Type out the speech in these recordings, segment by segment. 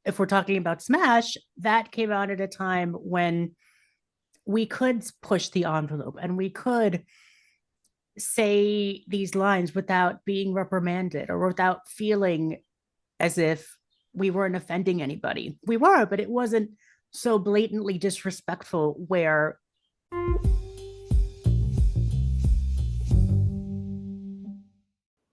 if we're talking about Smash, that came out at a time when we could push the envelope and we could say these lines without being reprimanded or without feeling as if we weren't offending anybody. We were, but it wasn't so blatantly disrespectful where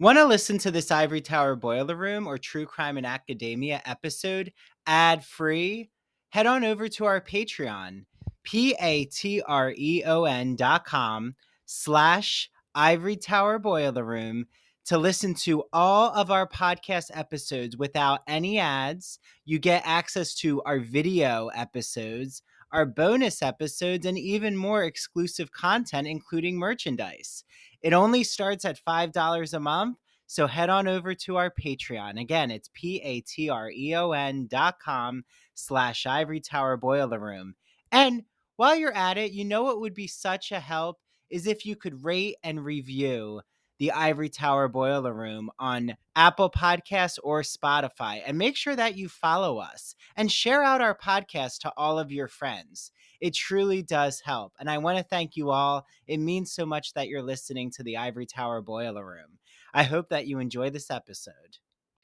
Want to listen to this Ivory Tower Boiler Room or True Crime in Academia episode ad-free? Head on over to our Patreon, patreon.com/Ivory Tower Boiler Room, to listen to all of our podcast episodes without any ads. You get access to our video episodes, our bonus episodes, and even more exclusive content, including merchandise. It only starts at $5 a month, so head on over to our Patreon. Again, it's patreon.com/Ivory Tower Boiler Room. And while you're at it, you know what would be such a help is if you could rate and review the Ivory Tower Boiler Room on Apple Podcasts or Spotify. And make sure that you follow us and share out our podcast to all of your friends. It truly does help. And I want to thank you all. It means so much that you're listening to the Ivory Tower Boiler Room. I hope that you enjoy this episode.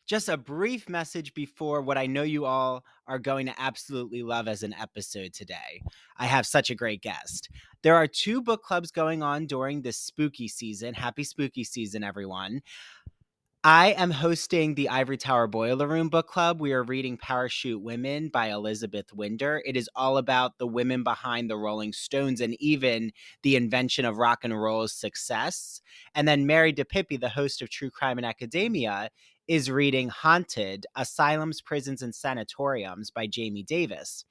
Just a brief message before what I know you all are going to absolutely love as an episode today. I have such a great guest. There are 2 book clubs going on during this spooky season. Happy spooky season, everyone. I am hosting the Ivory Tower Boiler Room Book Club. We are reading Parachute Women by Elizabeth Winder. It is all about the women behind the Rolling Stones and even the invention of rock and roll's success. And then Mary DePippi, the host of True Crime in Academia, is reading Haunted: Asylums, Prisons, and Sanatoriums by Jamie Davis.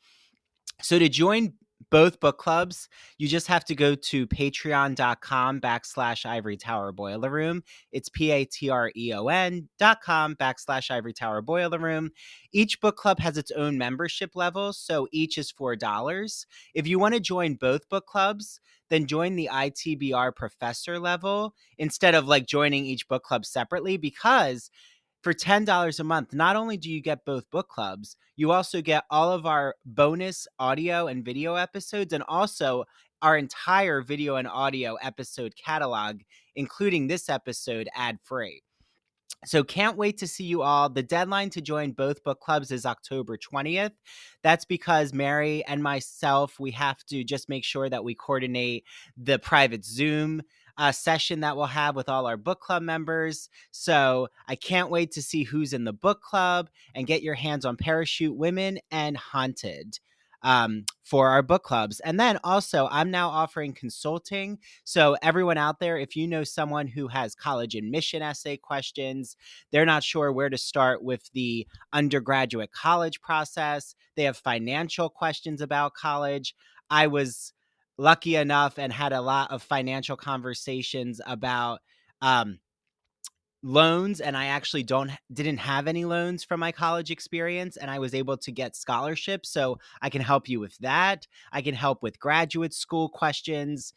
So to join both book clubs, you just have to go to patreon.com/Ivory Tower Boiler Room. It's patreon.com/Ivory Tower Boiler Room. Each book club has its own membership level, so each is $4. If you want to join both book clubs, then join the ITBR professor level instead of like joining each book club separately, because for $10 a month, not only do you get both book clubs, you also get all of our bonus audio and video episodes and also our entire video and audio episode catalog, including this episode ad-free. So can't wait to see you all. The deadline to join both book clubs is October 20th. That's because Mary and myself, we have to just make sure that we coordinate the private Zoom session that we'll have with all our book club members. So I can't wait to see who's in the book club and get your hands on Parachute Women and Haunted for our book clubs. And then also, I'm now offering consulting. So everyone out there, if you know someone who has college admission essay questions, they're not sure where to start with the undergraduate college process, they have financial questions about college. I was lucky enough and had a lot of financial conversations about loans, and I actually didn't have any loans from my college experience, and I was able to get scholarships. So I can help you with that. I can help with graduate school questions,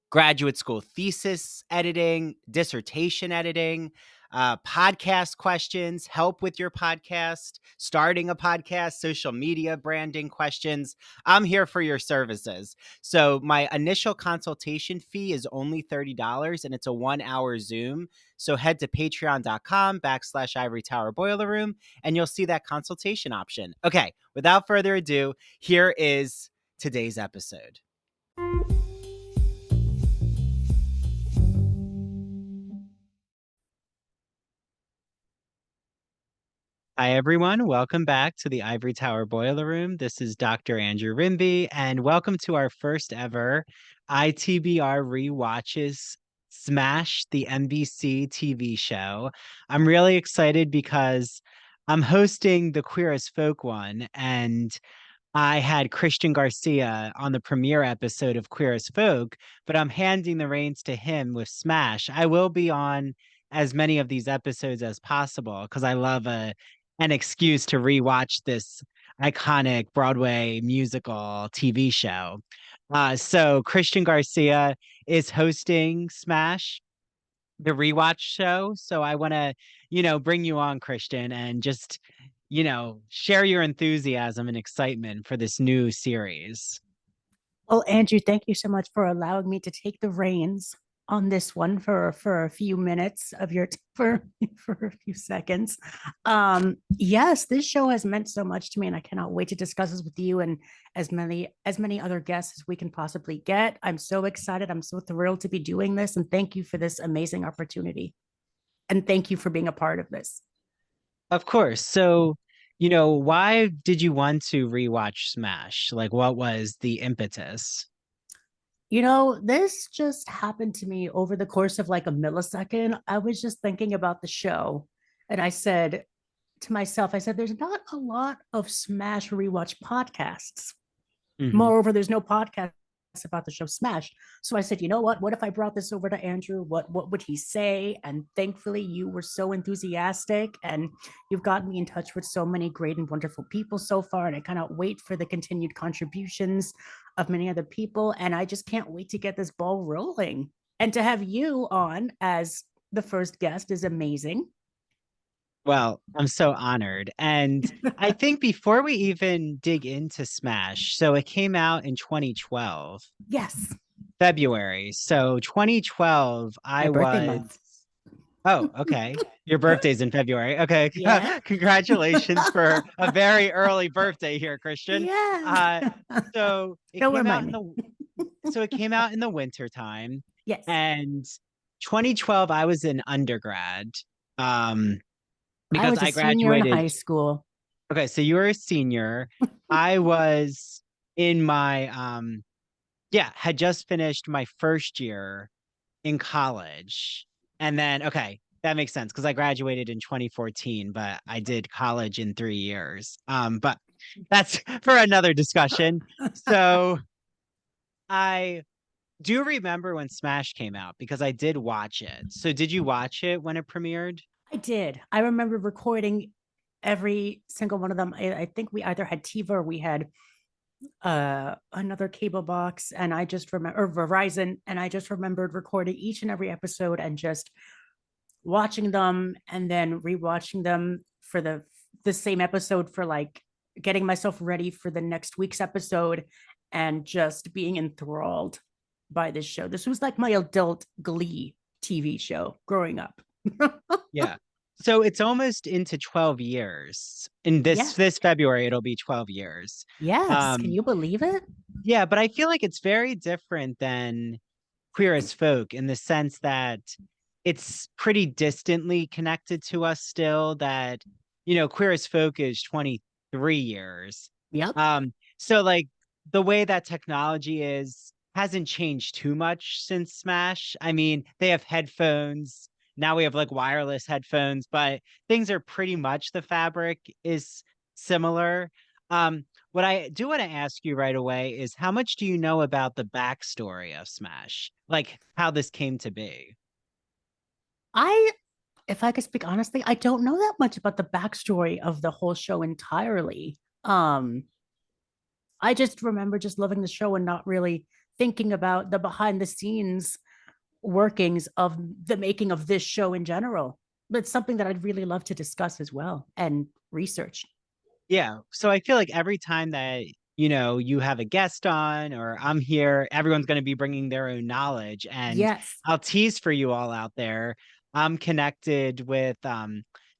graduate school thesis editing, dissertation editing, podcast questions, help with your podcast, starting a podcast, social media branding questions. I'm here for your services. So my initial consultation fee is only $30 and it's a 1-hour Zoom. So head to patreon.com/Ivory Tower Boiler Room and you'll see that consultation option. Okay, without further ado, here is today's episode. Hi, everyone. Welcome back to the Ivory Tower Boiler Room. This is Dr. Andrew Rimby, and welcome to our first ever ITBR Rewatches Smash, the NBC TV show. I'm really excited because I'm hosting the Queer as Folk one, and I had Christian Garcia on the premiere episode of Queer as Folk, but I'm handing the reins to him with Smash. I will be on as many of these episodes as possible because I love an excuse to rewatch this iconic Broadway musical TV show. So Christian Garcia is hosting Smash, the rewatch show. So I want to, bring you on, Christian, and just share your enthusiasm and excitement for this new series. Well, Andrew, thank you so much for allowing me to take the reins on this one for a few minutes of your for a few seconds. Yes, this show has meant so much to me, and I cannot wait to discuss this with you and as many other guests as we can possibly get. I'm so excited. I'm so thrilled to be doing this, and thank you for this amazing opportunity. And thank you for being a part of this. Of course. So, why did you want to rewatch Smash? Like, what was the impetus? This just happened to me over the course of like a millisecond. I was just thinking about the show and I said to myself, I said, there's not a lot of Smash rewatch podcasts. Hmm. Moreover, there's no podcast about the show Smash. So I said, you know what? What if I brought this over to Andrew? What would he say? And thankfully, you were so enthusiastic, and you've gotten me in touch with so many great and wonderful people so far. And I cannot wait for the continued contributions of many other people. And I just can't wait to get this ball rolling. And to have you on as the first guest is amazing. Well, I'm so honored. And I think before we even dig into Smash, so it came out in 2012, Yes, February. So 2012, my I birthday was, month. oh, okay. Your birthday's in February. Okay. Yeah. Congratulations for a very early birthday here, Christian. Yes. Uh, so it Don't came out remind in me. the so it came out in the winter time, Yes. and 2012 I was in undergrad. Um, I because was a I senior in graduated. high school. Okay, so you were a senior. I was in my yeah, had just finished my first year in college. And then okay, that makes sense because I graduated in 2014, but I did college in 3 years. But that's for another discussion. So I do remember when Smash came out because I did watch it. So did you watch it when it premiered? I did. I remember recording every single one of them. I think we either had TiVo or we had another cable box, and I just remember, or Verizon, and I just remembered recording each and every episode and just watching them and then rewatching them for the same episode for like getting myself ready for the next week's episode and just being enthralled by this show. This was like my adult Glee TV show growing up. Yeah. So it's almost into 12 years. In Yeah. this February, it'll be 12 years. Yes. Can Um, you believe it? yeah, but I feel like it's very different than Queer as Folk in the sense that it's pretty distantly connected to us still, that, Queer as Folk is 23 years. Yep. So like the way that technology is hasn't changed too much since Smash. I mean, they have headphones. Now we have like wireless headphones, but things are pretty much the fabric is similar. What I do want to ask you right away is how much do you know about the backstory of Smash? Like how this came to be? I, if I could speak honestly, I don't know that much about the backstory of the whole show entirely. Um, I just remember just loving the show and not really thinking about the behind the scenes workings of the making of this show in general. It's something that I'd really love to discuss as well and research. Yeah. So I feel like every time that, you have a guest on or I'm here, everyone's going to be bringing their own knowledge. And Yes. I'll tease for you all out there. I'm connected with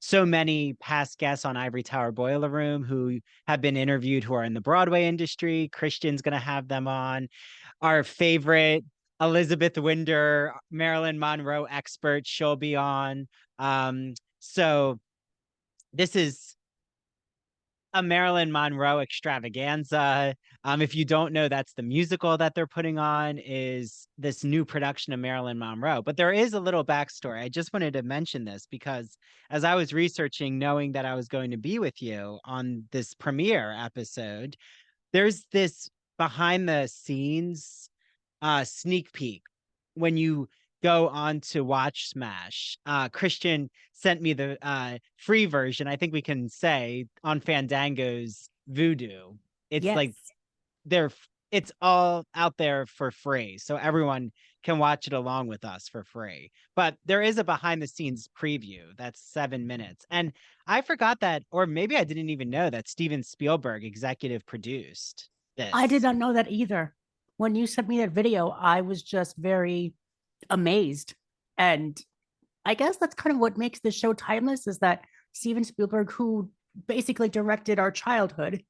so many past guests on Ivory Tower Boiler Room who have been interviewed who are in the Broadway industry. Christian's going to have them on. Our favorite Elizabeth Winder, Marilyn Monroe expert, she'll be on. So this is a Marilyn Monroe extravaganza. If you don't know, that's the musical that they're putting on is this new production of Marilyn Monroe. But there is a little backstory. I just wanted to mention this because as I was researching, knowing that I was going to be with you on this premiere episode, there's this behind the scenes sneak peek when you go on to watch Smash. Christian sent me the free version. I think we can say on Fandango's Voodoo. It's Yes. like they're it's all out there for free, so everyone can watch it along with us for free. But there is a behind the scenes preview that's 7 minutes. And I forgot that, or maybe I didn't even know that Steven Spielberg executive produced I did this. not know that either. When you sent me that video, I was just very amazed. And I guess that's kind of what makes the show timeless is that Steven Spielberg, who basically directed our childhood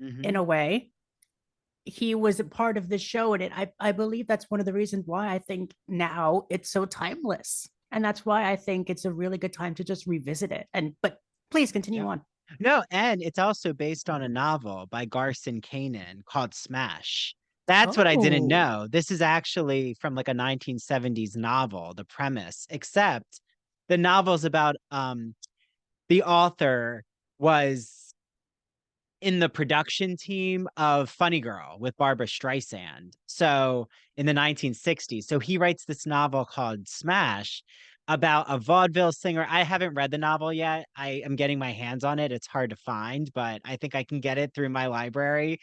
in Mm-hmm. a way, he was a part of the show. And I believe that's one of the reasons why I think now it's so timeless. And that's why I think it's a really good time to just revisit it. But please continue Yeah. on. No, and it's also based on a novel by Garson Kanin called Smash. That's what I didn't Oh, know. This is actually from like a 1970s novel, the premise, except the novel's about the author was in the production team of Funny Girl with Barbara Streisand. So in the 1960s. So he writes this novel called Smash about a vaudeville singer. I haven't read the novel yet. I am getting my hands on it. It's hard to find, but I think I can get it through my library,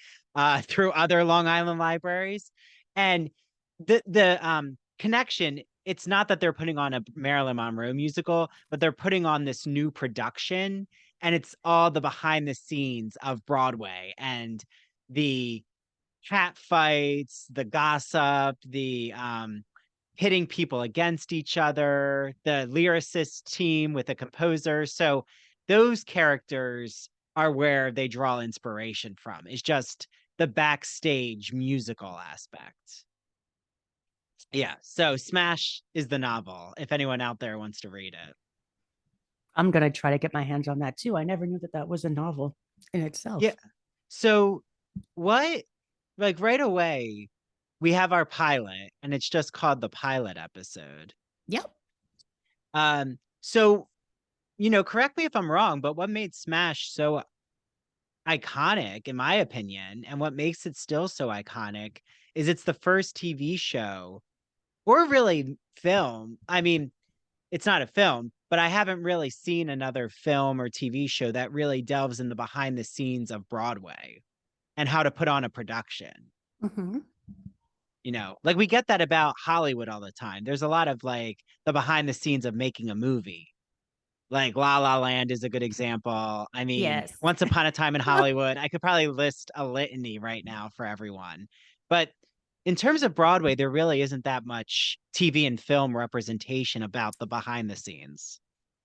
through other Long Island libraries. And the connection, it's not that they're putting on a Marilyn Monroe musical, but they're putting on this new production, and it's all the behind the scenes of Broadway and the cat fights, the gossip, the hitting people against each other, the lyricist team with the composer. So those characters are where they draw inspiration from. It's just the backstage musical aspect. Yeah. So Smash is the novel, if anyone out there wants to read it. I'm going to try to get my hands on that too. I never knew that that was a novel in Yeah. itself. So what, like right away, we have our pilot, and it's just called the pilot episode. Yep. So, correct me if I'm wrong, but what made Smash so iconic, in my opinion, and what makes it still so iconic is it's the first TV show or really film. I mean, it's not a film, but I haven't really seen another film or TV show that really delves in the behind the scenes of Broadway and how to put on a production. Mm-hmm. Like we get that about Hollywood all the time. There's a lot of like the behind the scenes of making a movie. Like La La Land is a good example. I mean, Yes. Once Upon a Time in Hollywood, I could probably list a litany right now for everyone. But in terms of Broadway, there really isn't that much TV and film representation about the behind the scenes.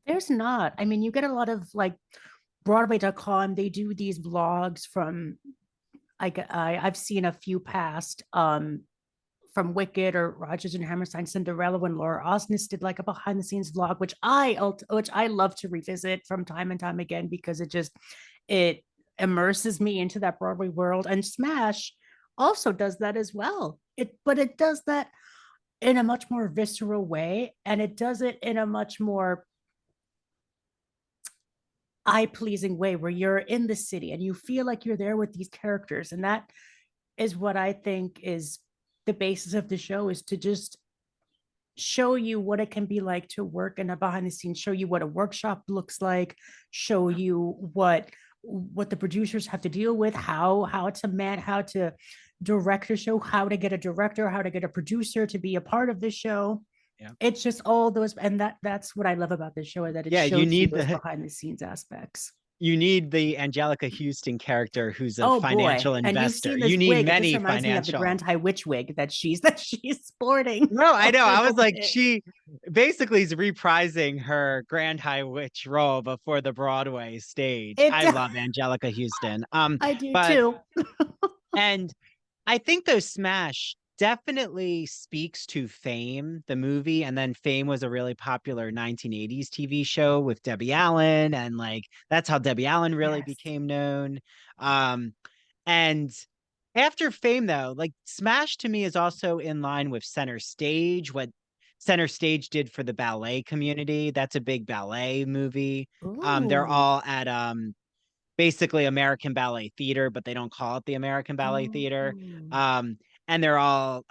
There's not. I mean, you get a lot of like Broadway.com. They do these vlogs from I've seen a few past from Wicked or Rodgers and Hammerstein Cinderella when Laura Osnes did like a behind the scenes vlog, which I love to revisit from time and time again because it immerses me into that Broadway world. And Smash also does that as well. It does that in a much more visceral way, and it does it in a much more eye pleasing way where you're in the city and you feel like you're there with these characters. And that is what I think is the basis of the show, is to just show you what it can be like to work in a behind the scenes, show you what a workshop looks like, show you what the producers have to deal with, how to direct a show, how to get a director, how to get a producer to be a part of the show. Yeah. It's just all those, and that's what I love about this show, is that it Yeah, you shows you need those the behind the scenes aspects. you need the Angelica Houston character who's a Oh boy. financial And you've investor. seen You this need wig. It just many reminds me of the financial. Grand High Witch wig that she's sporting No, I know. over I the was like, wig. she basically is reprising her Grand High Witch role before the Broadway stage. It I love Angelica Houston. I do But too. and I think though Smash definitely speaks to Fame, the movie, and then Fame was a really popular 1980s TV show with Debbie Allen, and like that's how Debbie Allen really Yes. became known. Um, and after Fame, though, like Smash to me is also in line with Center Stage, what Center Stage did for the ballet community. That's a big ballet movie. They're Ooh. all at basically American Ballet Theater, but they don't call it the American Ballet Oh. Theater. Um, and they're all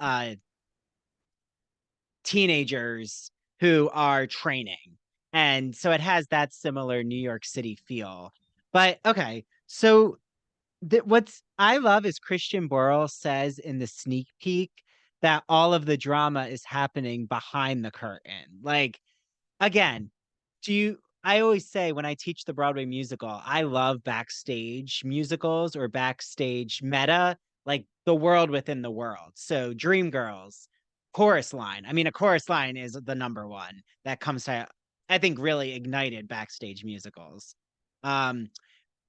teenagers who are training. And so it has that similar New York City feel. But okay, so what's I love is Christian Borle says in the sneak peek that all of the drama is happening behind the curtain. Like, again, I always say when I teach the Broadway musical, I love backstage musicals or backstage meta, like the world within the world. So Dreamgirls, chorus line. I mean, a chorus line is the number one that comes to, I think, really ignited backstage musicals. Um,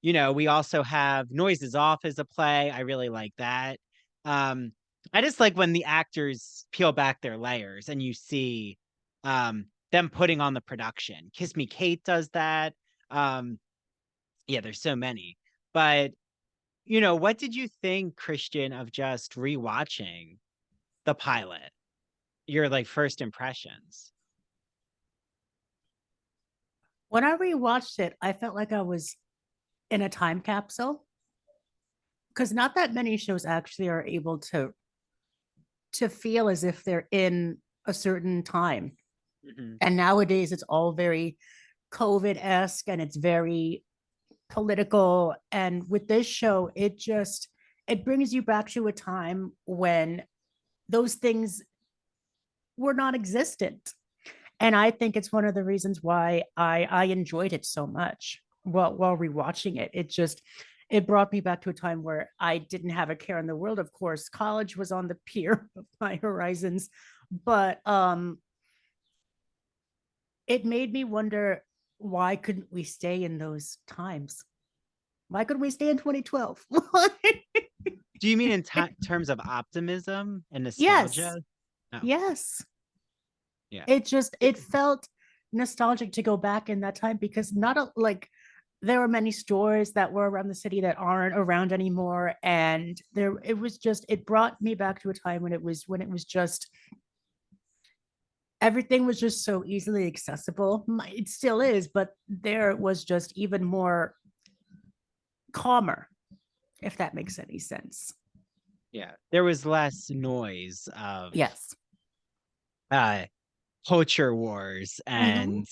we also have Noises Off as a play. I really like that. Um, I just like when the actors peel back their layers and you see them putting on the production. Kiss Me Kate does that. Um, yeah, there's so many. But, what did you think, Christian, of just rewatching the pilot? Your like first impressions? When I rewatched it, I felt like I was in a time capsule because not that many shows actually are able to feel as if they're in a certain time. Mhm. And nowadays it's all very COVID-esque and it's very political. And with this show, it brings you back to a time when those things were non-existent. And I think it's one of the reasons why I enjoyed it so much while rewatching it. It brought me back to a time where I didn't have a care in the world. Of course, college was on the pier of my horizons, but it made me wonder, why couldn't we stay in those times? Why couldn't we stay in 2012? Do you mean in terms of optimism and Yes, nostalgia? Oh, yes. yeah. It felt nostalgic to go back in that time because not a, like there were many stores that were around the city that aren't around anymore, and it brought me back to a time when it was just everything was just so easily accessible. It still is, but there was just even more calmer, if that makes any sense. Yeah. There was less noise of Yes. uh culture wars, Mm-hmm. and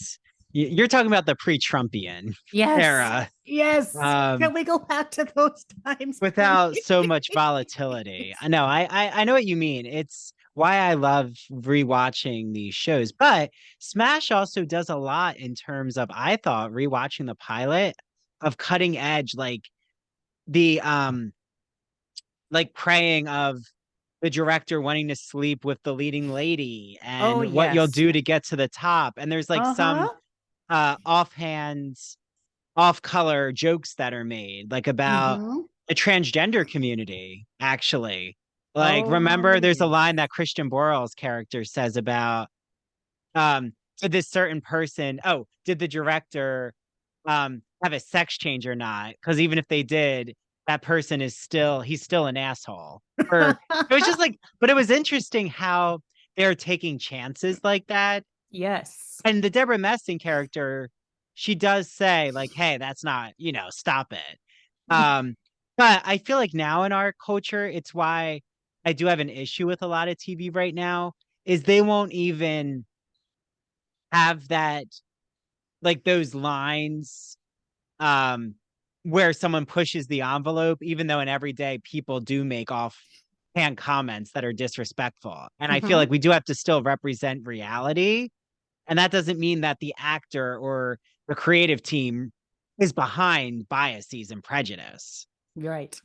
you're talking about the pre-Trumpian Yes. era, Yes. um, Can we go back to those times, please? without so much volatility. I know, I know what you mean. It's why I love rewatching these shows. But Smash also does a lot in terms of, I thought, rewatching the pilot of cutting edge, the like praying of the director wanting to sleep with the leading lady Oh, and what you'll yes. do to get to the top. And there's like some Uh-huh. offhand, off color jokes that are made, like about Mm-hmm. the transgender community, actually. Like, Oh, remember, there's a yes. line that Christian Borle's character says about, did this certain person, oh, did the director have a sex change or not? Because even if they did, that person he's still an asshole. Or it was just like, but it was interesting how they're taking chances like that. Yes. And the Deborah Messing character, she does say, like, hey, that's not, stop it. Um, but I feel like now in our culture, it's why I do have an issue with a lot of TV right now, is they won't even have that, like those lines, um, where someone pushes the envelope, even though in everyday people do make offhand comments that are disrespectful. And I feel Mm-hmm. like we do have to still represent reality. And that doesn't mean that the actor or the creative team is behind biases and prejudice. You're right.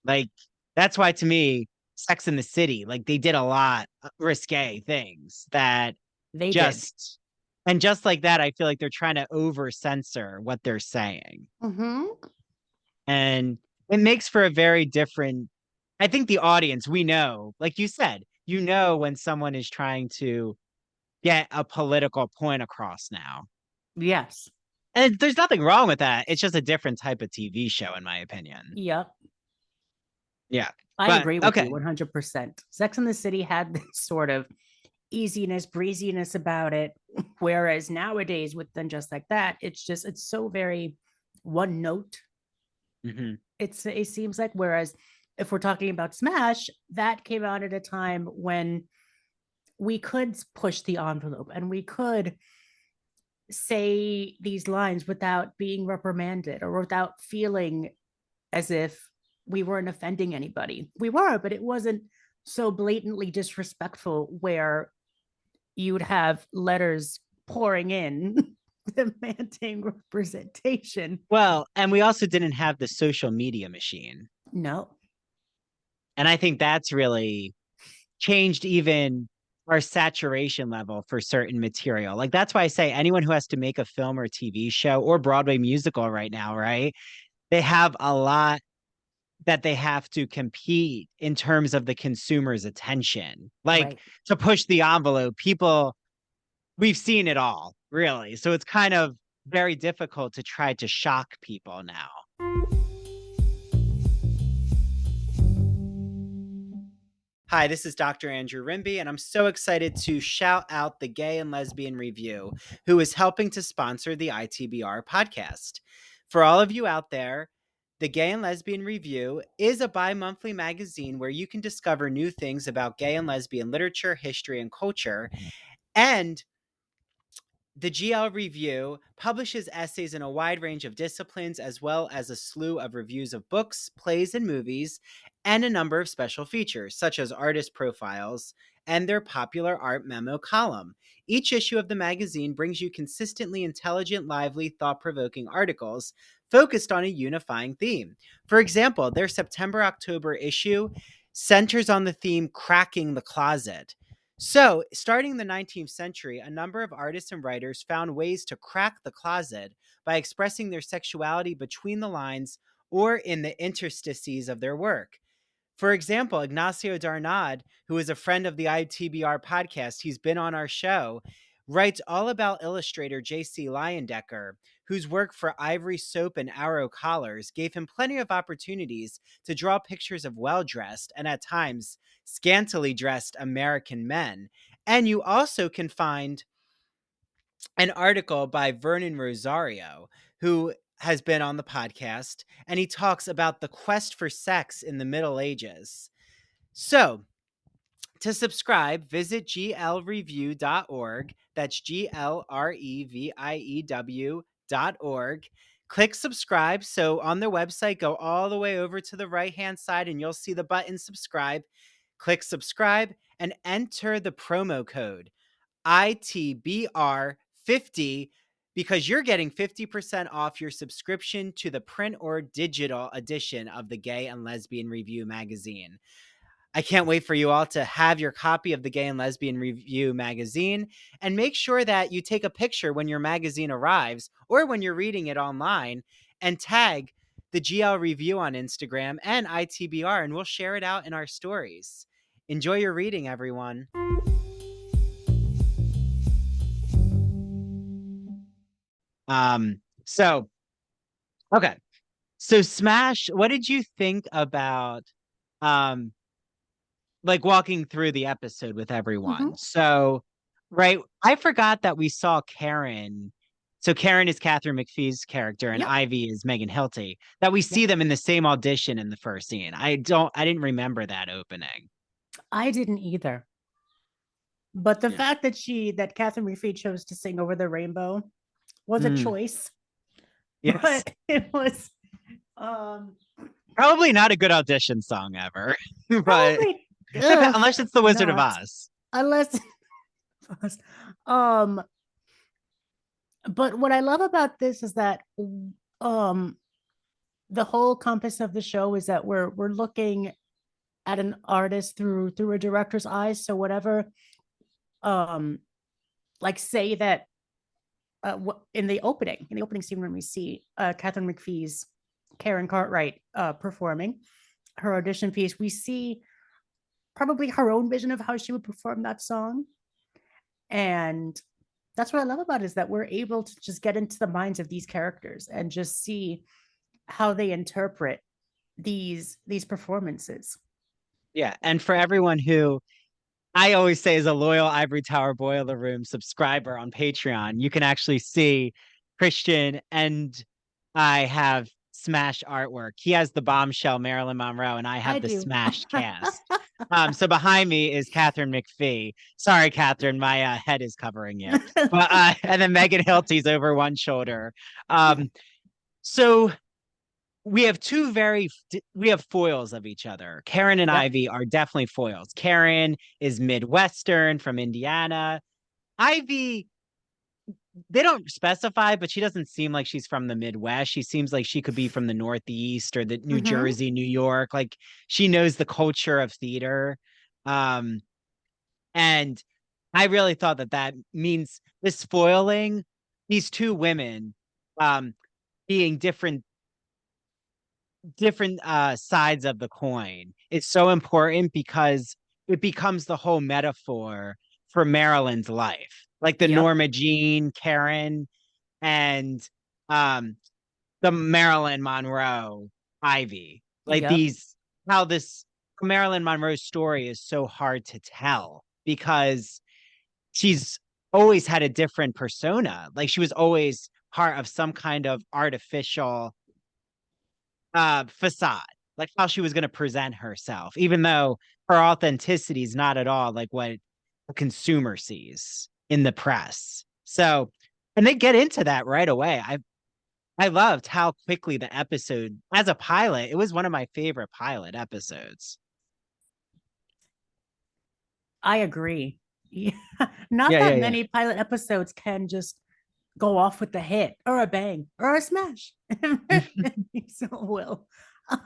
Like, that's why to me, Sex in the City, like they did a lot of risque things that They did. just, and just like that, I feel like they're trying to over censor what they're saying. Mm-hmm. And it makes for a very different, I think the audience, we know, like you said, when someone is trying to get a political point across now. Yes. And there's nothing wrong with that. It's just a different type of TV show, in my opinion. Yep. Yeah. I But agree with you okay. 100%. Sex and the City had this sort of easiness, breeziness about it. Whereas nowadays, with them just like that, it's so very one note. Hmm. It seems like, whereas if we're talking about Smash, that came out at a time when we could push the envelope and we could say these lines without being reprimanded or without feeling as if we weren't offending anybody. We were, but it wasn't so blatantly disrespectful where you would have letters pouring in demanding representation. Well, and we also didn't have the social media machine. No. And I think that's really changed even our saturation level for certain material. Like that's why I say anyone who has to make a film or TV show or Broadway musical right now, right? They have a lot that they have to compete in terms of the consumer's attention. Like Right. to push the envelope, people, we've seen it all, really. So it's kind of very difficult to try to shock people now. Hi, this is Dr. Andrew Rimby, and I'm so excited to shout out the Gay and Lesbian Review, who is helping to sponsor the ITBR podcast. For all of you out there, the Gay and Lesbian Review is a bi-monthly magazine where you can discover new things about gay and lesbian literature, history, and culture. And the GL Review publishes essays in a wide range of disciplines, as well as a slew of reviews of books, plays, and movies, and a number of special features, such as artist profiles and their popular art memo column. Each issue of the magazine brings you consistently intelligent, lively, thought-provoking articles focused on a unifying theme. For example, their September-October issue centers on the theme Cracking the Closet. So, starting in the 19th century, a number of artists and writers found ways to crack the closet by expressing their sexuality between the lines or in the interstices of their work. For example, Ignacio Darnad, who is a friend of the ITBR podcast, he's been on our show, writes all about illustrator J.C. Leyendecker, whose work for Ivory Soap and Arrow Collars gave him plenty of opportunities to draw pictures of well-dressed and at times scantily dressed American men. And you also can find an article by Vernon Rosario, who has been on the podcast, and he talks about the quest for sex in the Middle Ages. So, to subscribe, visit glreview.org. That's glreview.org. Click subscribe. So on their website, go all the way over to the right-hand side and you'll see the button subscribe. Click subscribe and enter the promo code ITBR50 because you're getting 50% off your subscription to the print or digital edition of the Gay and Lesbian Review magazine. I can't wait for you all to have your copy of the Gay and Lesbian Review magazine, and make sure that you take a picture when your magazine arrives or when you're reading it online and tag the GL Review on Instagram and ITBR, and we'll share it out in our stories. Enjoy your reading, everyone. So, okay. So Smash, what did you think about like walking through the episode with everyone? Mhm. So, right, I forgot that we saw Karen. So Karen is Catherine McPhee's character and Yep. Ivy is Megan Hilty. That we see Yep. them in the same audition in the first scene. I didn't remember that opening. I didn't either. But the Yeah. fact that Catherine McPhee chose to sing over the rainbow was a Mm, choice, yes. but it was um Probably not a good audition song ever. But probably ugh, unless it's the Wizard of not Oz. unless um but what I love about this is that um the whole compass of the show is that we're looking at an artist through a director's eyes. So whatever um like say that in the opening scene when we see Catherine McPhee's Karen Cartwright performing her audition piece, we see probably her own vision of how she would perform that song. And that's what I love about it, is that we're able to just get into the minds of these characters and just see how they interpret these performances. Yeah. And for everyone who I always say is a loyal Ivory Tower Boiler Room subscriber on Patreon, you can actually see Christian and I have Smash artwork. He has the bombshell Marilyn Monroe, and I I have the do. Smash cast. So behind me is Catherine McPhee. Sorry, Catherine, my head is covering you. But and then Megan Hilty's over one shoulder. So we have we have foils of each other. Karen and Yep. Ivy are definitely foils. Karen is Midwestern from Indiana. Ivy, they don't specify, but she doesn't seem like she's from the Midwest. She seems like she could be from the Northeast or the New Mm-hmm. Jersey, New York. Like she knows the culture of theater. Um, and I really thought that that means this foiling these two women, um, being different sides of the coin is so important because it becomes the whole metaphor for Marilyn's life. Like the Yep. Norma Jean, Karen, and um the Marilyn Monroe Ivy. Like Yep. these how this Marilyn Monroe story is so hard to tell because she's always had a different persona. Like she was always part of some kind of artificial facade, like how she was going to present herself, even though her authenticity is not at all like what a consumer sees in the press. So, and they get into that right away. I loved how quickly the episode, as a pilot, it was one of my favorite pilot episodes. I agree. Yeah. Not Yeah, yeah, that yeah. many pilot episodes can just go off with a hit or a bang or a smash. So will.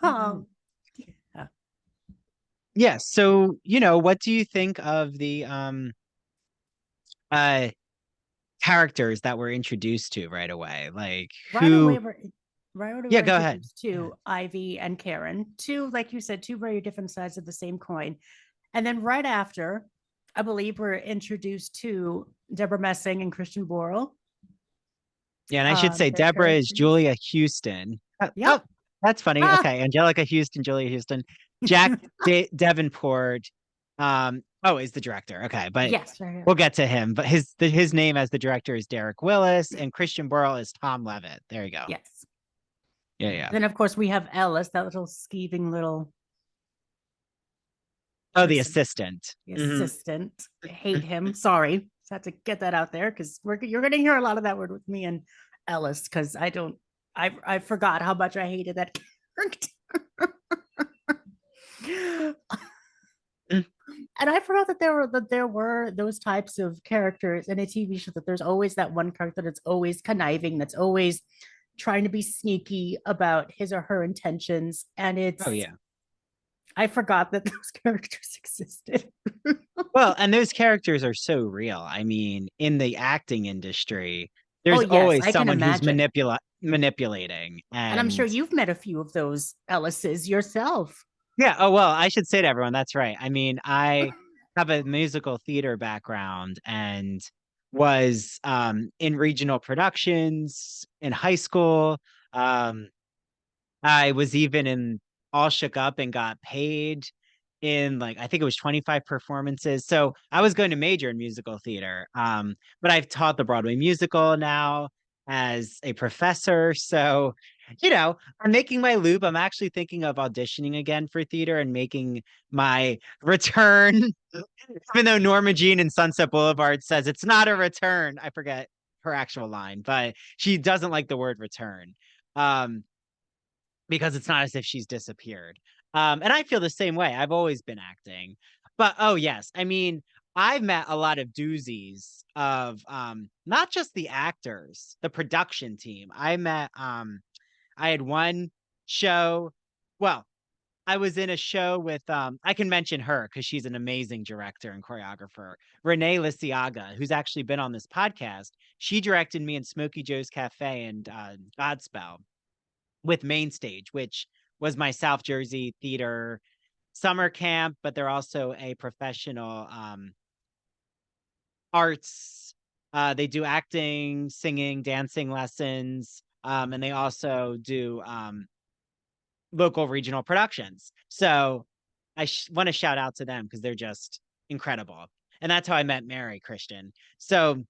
Um, yeah. Yeah. So, you know, what do you think of the uh characters that we're introduced to right away? Like Right away, who right away, yeah, we're go ahead. introduced to Ivy and Karen, two, like you said, two very different sides of the same coin. And then right after, I believe we're introduced to Deborah Messing and Christian Borle, Yeah, and I should say their Deborah is characters. Julia Houston. Oh, Yep. that's funny. Ah, Okay, Angelica Houston, Julia Houston, Jack Davenport. Oh, is the director. Okay, but yes, right here. we'll get to him. But his name as the director is Derek Willis, and Christian Borle is Tom Levitt. There you go. Yes. Yeah, yeah. Then of course we have Ellis, that little skeeving little Oh, the person, assistant. the Hmm. assistant. I hate him. Sorry. Just had to get that out there because you're going to hear a lot of that word with me and Ellis because I don't. I forgot how much I hated that character. And I forgot that there were those types of characters in a TV show, that there's always that one character that's always conniving, that's always trying to be sneaky about his or her intentions. And Oh, it's yeah. I forgot that those characters existed. Well, and those characters are so real. I mean, in the acting industry, Oh there's yes, always I can someone who's imagine. manipulating, And I'm sure and you've met a few of those Ellises yourself. yeah. Oh, well, I should say to everyone, that's right. I mean, I have a musical theater background and was in regional productions in high school. Um, I was even in All Shook Up and got paid in like I think it was 25 performances. So I was going to major in musical theater. But I've taught the Broadway musical now as a professor. So, you know, I'm making my loop. I'm actually thinking of auditioning again for theater and making my return. Even though Norma Jean in Sunset Boulevard says it's not a return. I forget her actual line, but she doesn't like the word return. Um, because it's not as if she's disappeared. And I feel the same way. I've always been acting. But oh yes, I mean, I've met a lot of doozies of not just the actors, the production team. I had one show, well, I was in a show with I can mention her because she's an amazing director and choreographer. Renee Lisiaga, who's actually been on this podcast. She directed me in Smokey Joe's Cafe and Godspell with Main Stage, which was my South Jersey theater summer camp, but they're also a professional arts. They do acting, singing, dancing lessons, and they also do local regional productions. So I want to shout out to them because they're just incredible. And that's how I met Mary Christian. So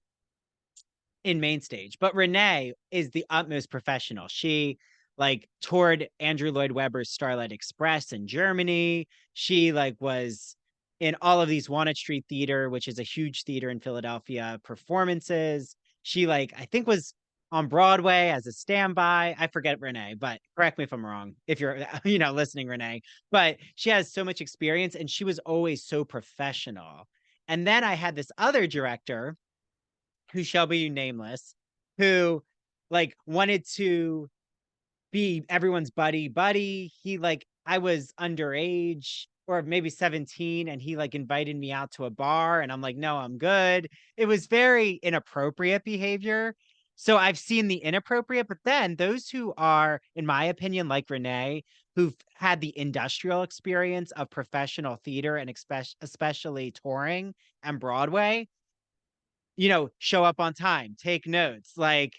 in Main Stage. But Renee is the utmost professional. She like toured Andrew Lloyd Webber's Starlight Express in Germany. She like was in all of these Walnut Street Theater, which is a huge theater in Philadelphia, performances. She like I think was on Broadway as a standby. I forget Renee, but correct me if I'm wrong if you're listening, Renee. But she has so much experience and she was always so professional. And then I had this other director who shall be nameless, who like wanted to be everyone's buddy. He like, I was underage or maybe 17 and he like invited me out to a bar and I'm like, no, I'm good. It was very inappropriate behavior. So I've seen the inappropriate, but then those who are, in my opinion, like Renee, who've had the industrial experience of professional theater and especially touring and Broadway, show up on time, take notes, like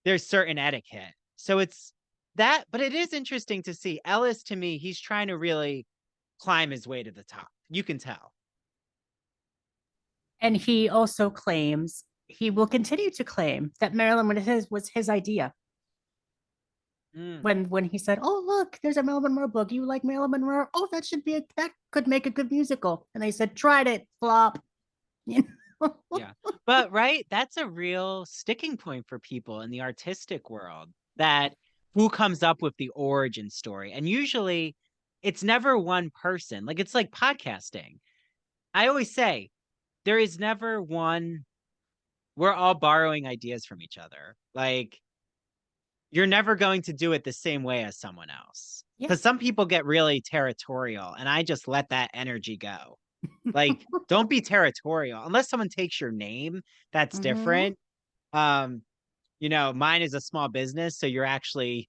there's certain etiquette. So it's that, but it is interesting to see Ellis. To me, he's trying to really climb his way to the top. You can tell. And he also claims, he will continue to claim, that Marilyn was his idea. Mm. When he said, "Oh, look, there's a Marilyn Monroe book. You like Marilyn Monroe? Oh, that could make a good musical." And they said, "Tried it, flop." You know? Yeah. But right, that's a real sticking point for people in the artistic world, that who comes up with the origin story. And usually it's never one person. Like it's like podcasting. I always say there is never one, we're all borrowing ideas from each other. Like you're never going to do it the same way as someone else. Yeah. Because some people get really territorial and I just let that energy go. Like, don't be territorial unless someone takes your name. That's Mhm. different. Um, mine is a small business, so you're actually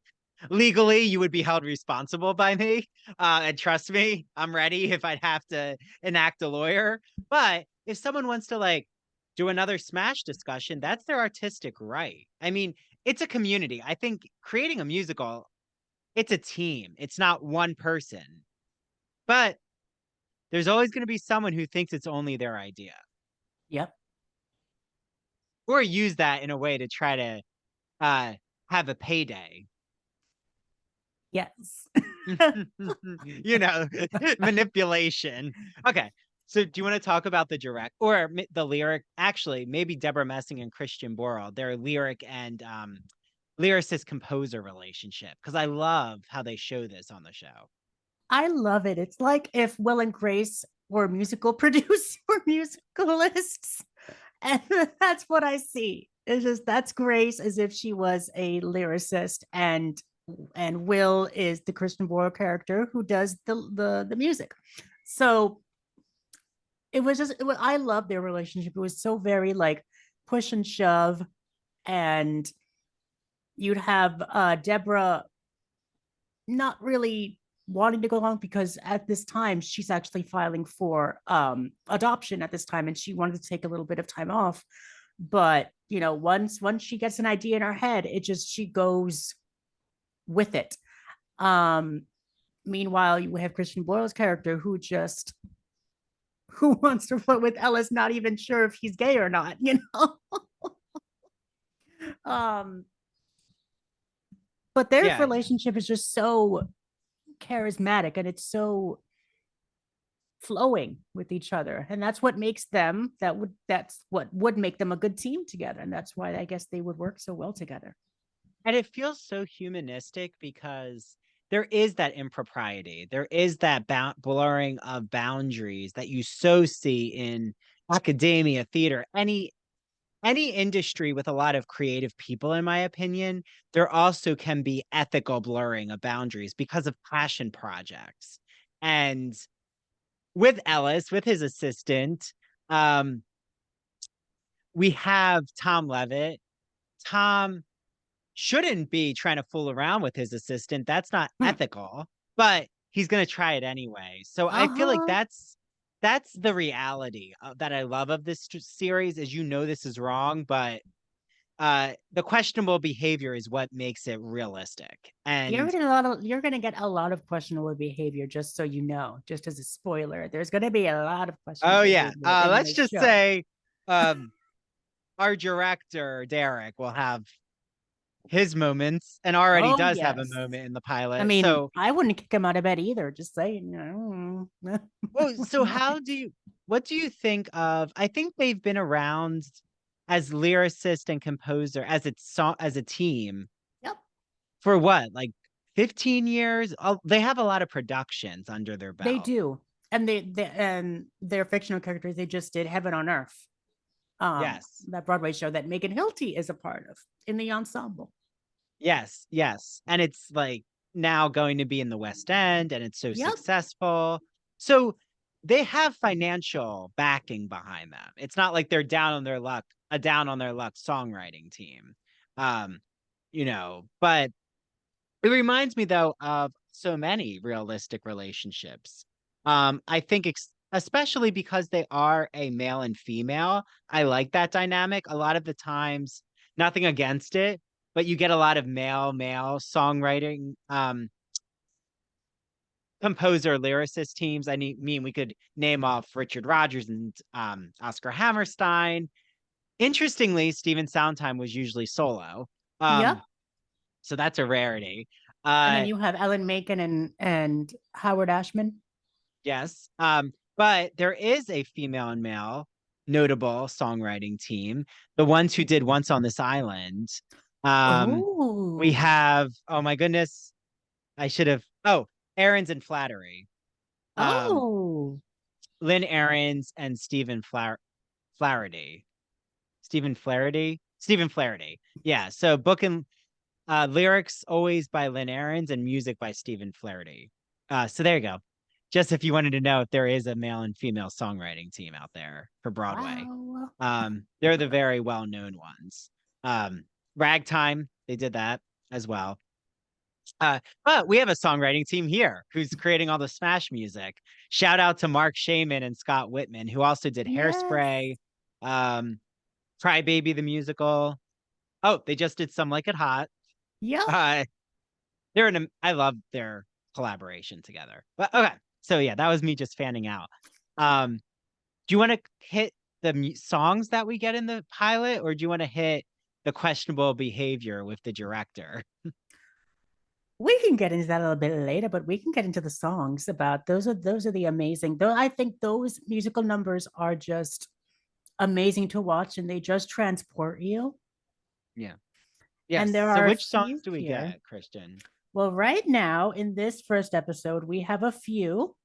legally you would be held responsible by me. And trust me, I'm ready if I'd have to enact a lawyer. But if someone wants to like do another Smash discussion, that's their artistic right. I mean, it's a community. I think creating a musical, it's a team. It's not one person. But there's always going to be someone who thinks it's only their idea Yep. or use that in a way to try to uh, have a payday. Yes. Manipulation. Okay. So do you want to talk about the direct or the lyric? Actually, maybe Deborah Messing and Christian Borle, their lyric and lyricist composer relationship, because I love how they show this on the show. I love it. It's like if Will and Grace were musical producers or musicalists. And that's what I see. It's just that's Grace as if she was a lyricist, and Will is the Christian Borle character who does the music. So I love their relationship. It was so very like push and shove, and you'd have Deborah not really wanting to go along because at this time she's actually filing for adoption at this time, and she wanted to take a little bit of time off. But once she gets an idea in her head, she goes with it. um Meanwhile, you have Christian Boyle's character who wants to flirt with Ellis, not even sure if he's gay or not. um but their Yeah. relationship is just so charismatic, and it's so flowing with each other, and that's what makes them that's what would make them a good team together, and that's why I guess they would work so well together. And it feels so humanistic because there is that impropriety. There is that blurring of boundaries that you so see in academia, theater, any industry with a lot of creative people, in my opinion. There also can be ethical blurring of boundaries because of passion projects. And with Ellis, with his assistant, um, we have Tom Levitt. Tom shouldn't be trying to fool around with his assistant. That's not ethical, but he's going to try it anyway. So I feel like Uh-huh. that's the reality that I love of this series is, this is wrong, but the questionable behavior is what makes it realistic. And You're gonna get a lot of questionable behavior, just so you know, just as a spoiler. There's gonna be a lot of oh questionable yeah, behavior in let's this just show. say our director Derek will have his moments and already Oh does have a yes. moment in the I pilot. mean, So I wouldn't kick him out of bed either, just saying. well, so what do you think of, I think they've been around as lyricist and composer as as a team Yep. for what, like 15 years? Oh, they have a lot of productions under their They belt. do. And and their fictional characters, they just did Heaven on Earth. Yes. That Broadway show that Megan Hilty is a part of in the ensemble. Yes, yes. And it's like now going to be in the West End and it's so Yep. successful. So they have financial backing behind them. It's not like they're down on their luck, a down on their luck songwriting team. Um, but it reminds me though of so many realistic relationships. I think especially because they are a male and female, I like that dynamic. A lot of the times, nothing against it, but you get a lot of male songwriting, composer lyricist teams. Mean we could name off Richard Rodgers and Oscar Hammerstein. Interestingly, Stephen Sondheim was usually solo. Yep. Um, so that's a rarity. And then Uh, you have Ellen Menken and Howard Ashman. yes. But there is a female and male notable songwriting team, the ones who did Once on This Island. We Oh. have, oh my goodness, I should have, oh, Ahrens and Flattery. Um, Oh. Lynn Ahrens and Flaherty. Stephen Flaherty. Yeah. So book and lyrics always by Lynn Ahrens and music by Stephen Flaherty. So there you go. Just if you wanted to know if there is a male and female songwriting team out there for Broadway. Wow. They're the very well-known ones. Ragtime, they did that as well. But we have a songwriting team here who's creating all the Smash music. Shout out to Mark Shaman and Scott Whitman, who also did Yes. Hairspray, um, Cry Baby the musical. Oh, they just did Some Like It Hot. Yep. Uh, I love their collaboration together. But okay, so yeah, that was me just fanning out. Um, do you want to hit the songs that we get in the pilot, or do you want to hit the questionable behavior with the director? We can get into that a little bit later, but we can get into the songs about those are the amazing. Though I think those musical numbers are just amazing to watch and they just transport you. Yeah. And Yes. there So are a which songs few do we here. get, Christian? Well, right now in this first episode, we have a few.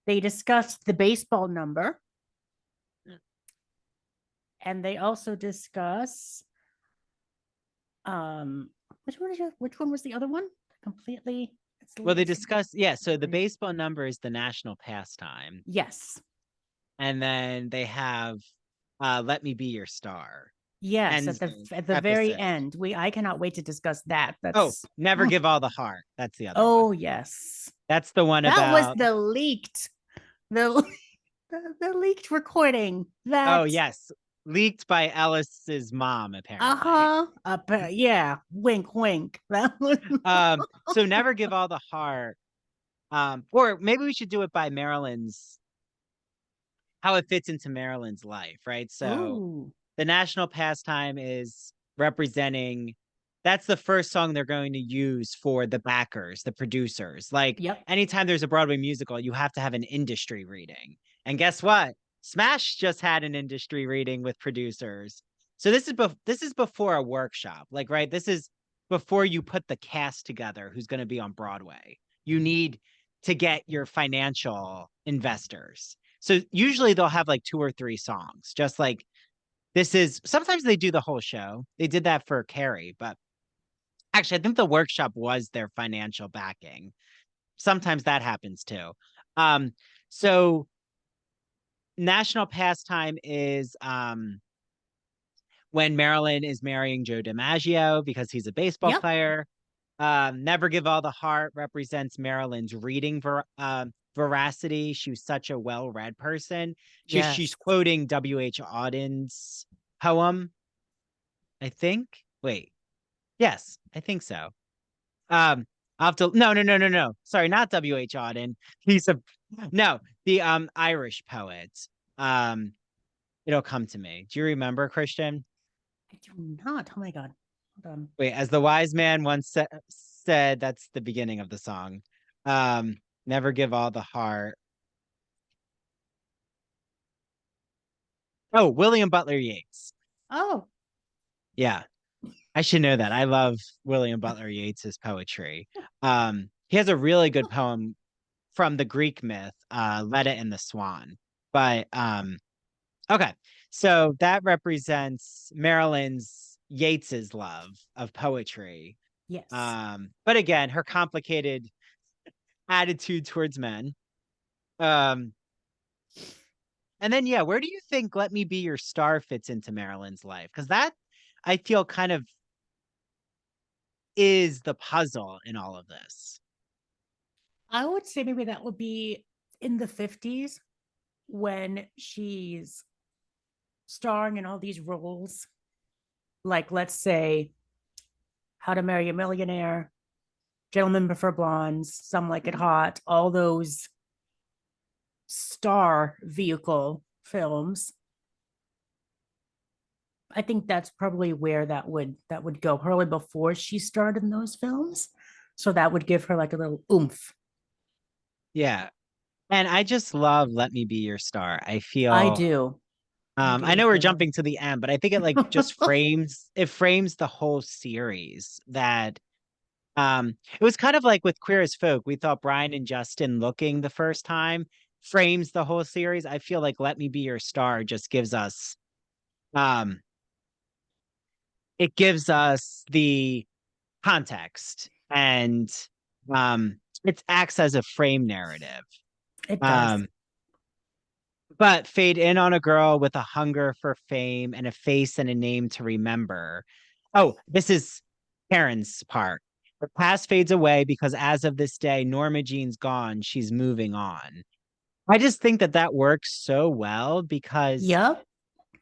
They discussed the baseball number, and they also discuss which one was the other one? Completely. Well, they It's discuss, yeah, so the baseball number is the national pastime. yes. And then they have Let Me Be Your Star. Yes, Ends at the very episode. end. I cannot wait to discuss that. Oh, That's Never Give All the Heart. That's the other one. oh yes. That's the one That was about, the the leaked recording oh, that yes, leaked by Ellis's mom, apparently. uh-huh yeah, wink wink. That was So Never Give All the Heart. Or maybe we should do it by Marilyn's, how it fits into Marilyn's life, right? So ooh. the national pastime is representing, that's the first song they're going to use for the backers, the producers. Like Yep. anytime there's a Broadway musical, you have to have an industry reading. And guess what? Smash just had an industry reading with producers. So this is before a workshop. Like, right, this is before you put the cast together who's going to be on Broadway. You need to get your financial investors. So usually they'll have like 2 or 3 songs, just like this is, sometimes they do the whole show. They did that for Carrie, but actually, I think the workshop was their financial backing. Sometimes that happens too. Um, so national pastime is when Marilyn is marrying Joe DiMaggio because he's a baseball Yep. player. Never Give All the Heart represents Marilyn's reading veracity. She was such a well-read person. She's Yes. quoting W.H. Auden's poem, I think. Wait, yes, I think so. I'll have to, no. Sorry, not W.H. Auden. He's a no, the Irish poet. Um, it'll come to me. Do you remember, Christian? I do not. Oh my god. Hold on. Wait, as the wise man once said, that's the beginning of the song. Never give all the heart. Oh, William Butler Yeats. Oh, Yeah, I should know that. I love William Butler Yeats's poetry. He has a really good poem from the Greek myth, Leda and the Swan. But okay, so that represents Marilyn's Yeats's love of poetry. yes. But again, her complicated attitude towards men. Um, and then yeah, where do you think "Let Me Be Your Star" fits into Marilyn's life? Because that I feel kind of is the puzzle in all of this. I would say maybe that would be in the 50s when she's starring in all these roles. Like, let's say, How to Marry a Millionaire, Gentlemen Prefer Blondes, Some Like It Hot, all those star vehicle films. I think that's probably where that would go probably before she starred in those films. So that would give her like a little oomph. Yeah. And I just love "Let Me Be Your Star." I I feel do. I I do know as we're well. jumping to the end, but I think it like just frames the whole series that it was kind of like with Queer as Folk. We thought Brian and Justin looking the first time frames the whole series. I feel like "Let Me Be Your Star" just gives us um it gives us the context and it acts as a frame narrative. It does. Um but fade in on a girl with a hunger for fame and a face and a name to remember. Oh, this is Karen's part. Her past fades away because as of this day, Norma Jean's gone. She's moving on. I just think that that works so well because Yep.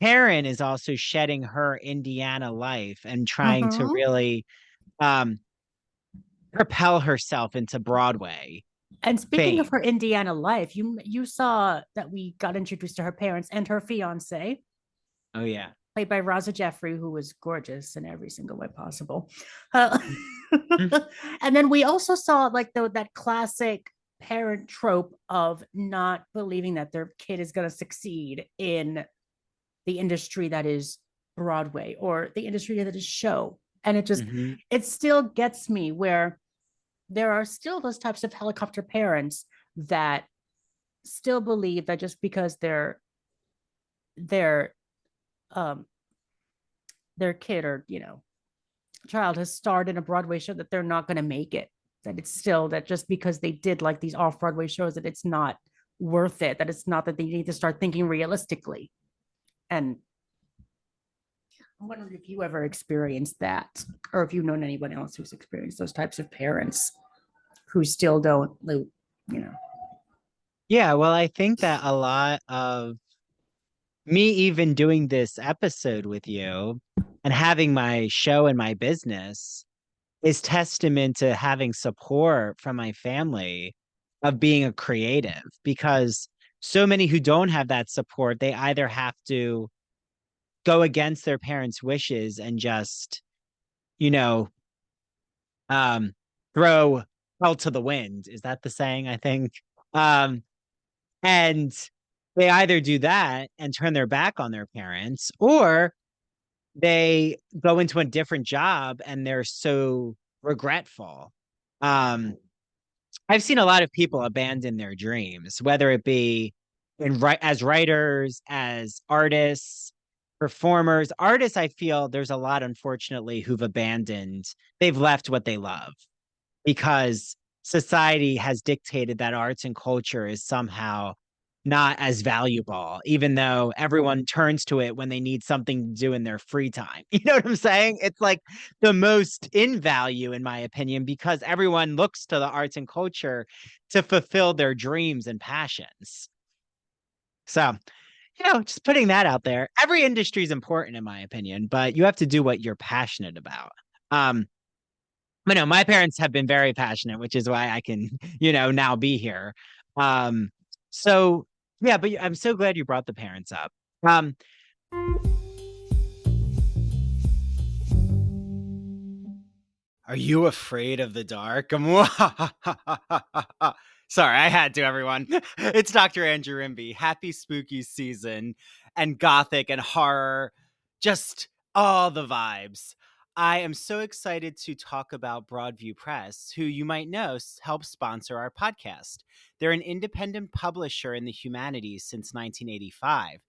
Karen is also shedding her Indiana life and trying to Mm-hmm. really um, propel herself into Broadway And speaking of fame. her Indiana life, you saw that we got introduced to her parents and her fiance, Oh, yeah. played by Raza Jeffrey, who was gorgeous in every single way possible. Uh, and then we also saw like that classic parent trope of not believing that their kid is going to succeed in the industry that is Broadway or the industry that is show. And Mm-hmm. it still gets me where there are still those types of helicopter parents that still believe that just because their um their kid or child has starred in a Broadway show that they're not going to make it. That it's still that just because they did like these off Broadway shows that it's not worth it. That it's not that they need to start thinking realistically. And I wonder if you ever experienced that, or if you've known anyone else who's experienced those types of parents who still don't, know. Yeah, well, I think that a lot of me even doing this episode with you and having my show and my business is testament to having support from my family of being a creative because so many who don't have that support, they either have to go against their parents' wishes and just, you know, um, throw hell to the wind. Is that the saying? I think. Um, and they either do that and turn their back on their parents, or they go into a different job and they're so regretful. Um, I've seen a lot of people abandon their dreams, whether it be as writers, as artists, performers. Artists, I feel there's a lot, unfortunately, who've abandoned, they've left what they love because society has dictated that arts and culture is somehow not as valuable, even though everyone turns to it when they need something to do in their free time. You know what I'm saying? It's like the most in value, in my opinion, because everyone looks to the arts and culture to fulfill their dreams and passions. So, just putting that out there. Every industry is important, in my opinion, but you have to do what you're passionate about. Um, but no, my parents have been very passionate, which is why I can, now be here. Um, so yeah, but I'm so glad you brought the parents up. Um, are you afraid of the dark? Sorry, I had to, everyone. It's Dr. Andrew Rimby. Happy spooky season and gothic and horror Just all the vibes. I am so excited to talk about Broadview Press, who you might know helps sponsor our podcast. They're an independent publisher in the humanities since 1985.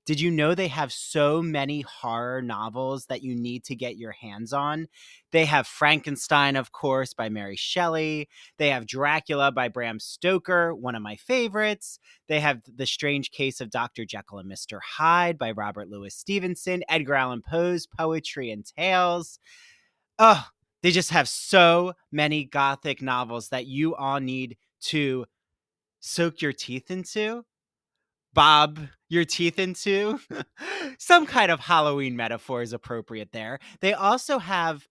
Did you know they have so many horror novels that you need to get your hands on? They have Frankenstein, of course, by Mary Shelley. They have Dracula by Bram Stoker, one of my favorites. They have The Strange Case of Dr. Jekyll and Mr. Hyde by Robert Louis Stevenson, Edgar Allan Poe's Poetry and Tales. Oh, they just have so many gothic novels that you all need to soak your teeth into, bob your teeth into. Some kind of Halloween metaphor is appropriate there. They also have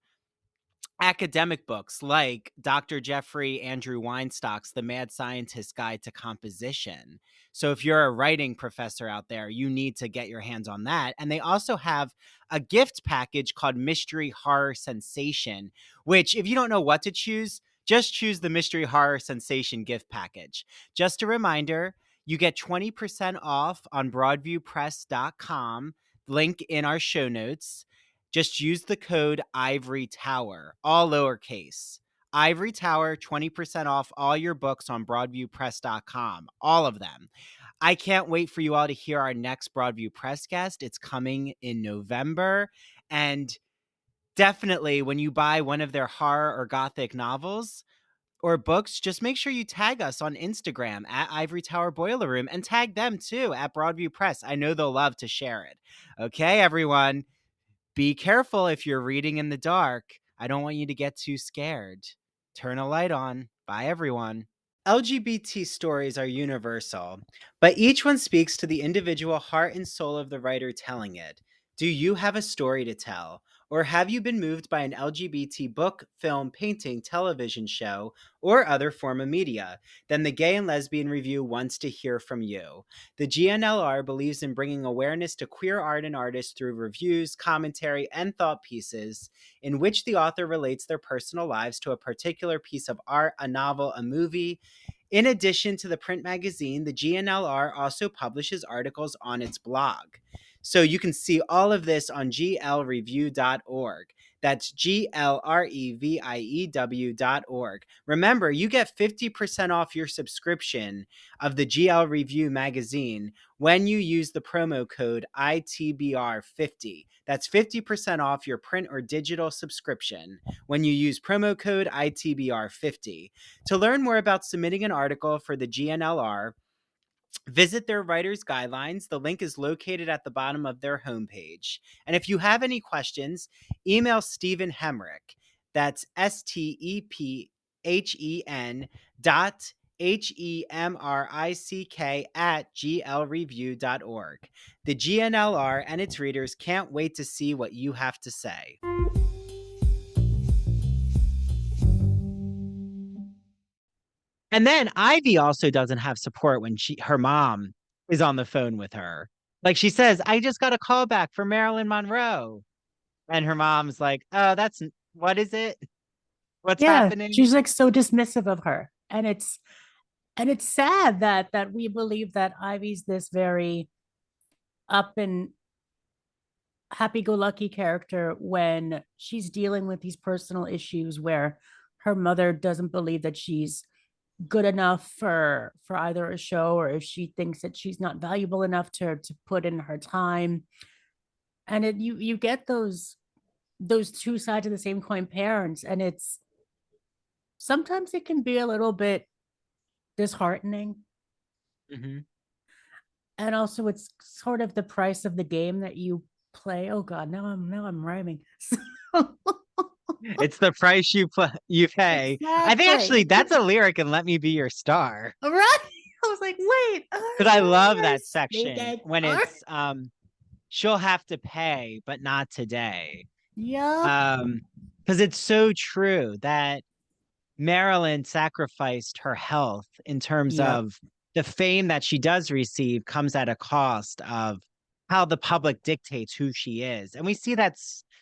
academic books like Dr. Jeffrey Andrew Weinstock's The Mad Scientist's Guide to Composition. So if you're a writing professor out there, you need to get your hands on that. And they also have a gift package called Mystery Horror Sensation, which if you don't know what to choose, just choose the Mystery Horror Sensation gift package. Just a reminder, you get 20% off on broadviewpress.com, link in our show notes. Just use the code Ivory Tower, all lowercase. Ivory Tower, 20% off all your books on broadviewpress.com, all of them. I can't wait for you all to hear our next Broadview Press guest. It's coming in November. And definitely when you buy one of their horror or gothic novels or books, just make sure you tag us on Instagram at Ivory Tower Boiler Room and tag them too at Broadview Press. I know they'll love to share it. Okay, everyone. Be careful if you're reading in the dark. I don't want you to get too scared. Turn a light on. Bye, everyone. LGBT stories are universal, but each one speaks to the individual heart and soul of the writer telling it. Do you have a story to tell? Or have you been moved by an LGBT book, film, painting, television show, or other form of media? Then the Gay and Lesbian Review wants to hear from you. The GNLR believes in bringing awareness to queer art and artists through reviews, commentary, and thought pieces in which the author relates their personal lives to a particular piece of art, a novel, a movie. In addition to the print magazine, the GNLR also publishes articles on its blog. So you can see all of this on glreview.org. That's glreview.org. Remember, you get 50% off your subscription of the GL Review magazine when you use the promo code ITBR50. That's 50% off your print or digital subscription when you use promo code ITBR50. To learn more about submitting an article for the GNLR, visit their writer's guidelines. The link is located at the bottom of their homepage. And if you have any questions, email Stephen Hemrick. That's STEPHEN dot HEMRICK at glreview.org. The GNLR and its readers can't wait to see what you have to say. And then Ivy also doesn't have support when her mom is on the phone with her. Like she says, I just got a call back from Marilyn Monroe. And her mom's like, oh, what is it? What's happening? She's like so dismissive of her. And it's sad that we believe that Ivy's this very up and happy-go-lucky character when she's dealing with these personal issues where her mother doesn't believe that she's good enough for either a show, or if she thinks that she's not valuable enough to put in her time. And you get those two sides of the same coin, parents, and it's sometimes it can be a little bit disheartening. Mm-hmm. And also it's sort of the price of the game that you play. Oh god, now I'm rhyming. It's the price you pay. Exactly. I think actually that's a lyric in Let Me Be Your Star. Right. I was like, wait. Because I love that section when it's she'll have to pay, but not today. Yeah. Because it's so true that Marilyn sacrificed her health in terms of the fame that she does receive comes at a cost of how the public dictates who she is. And we see that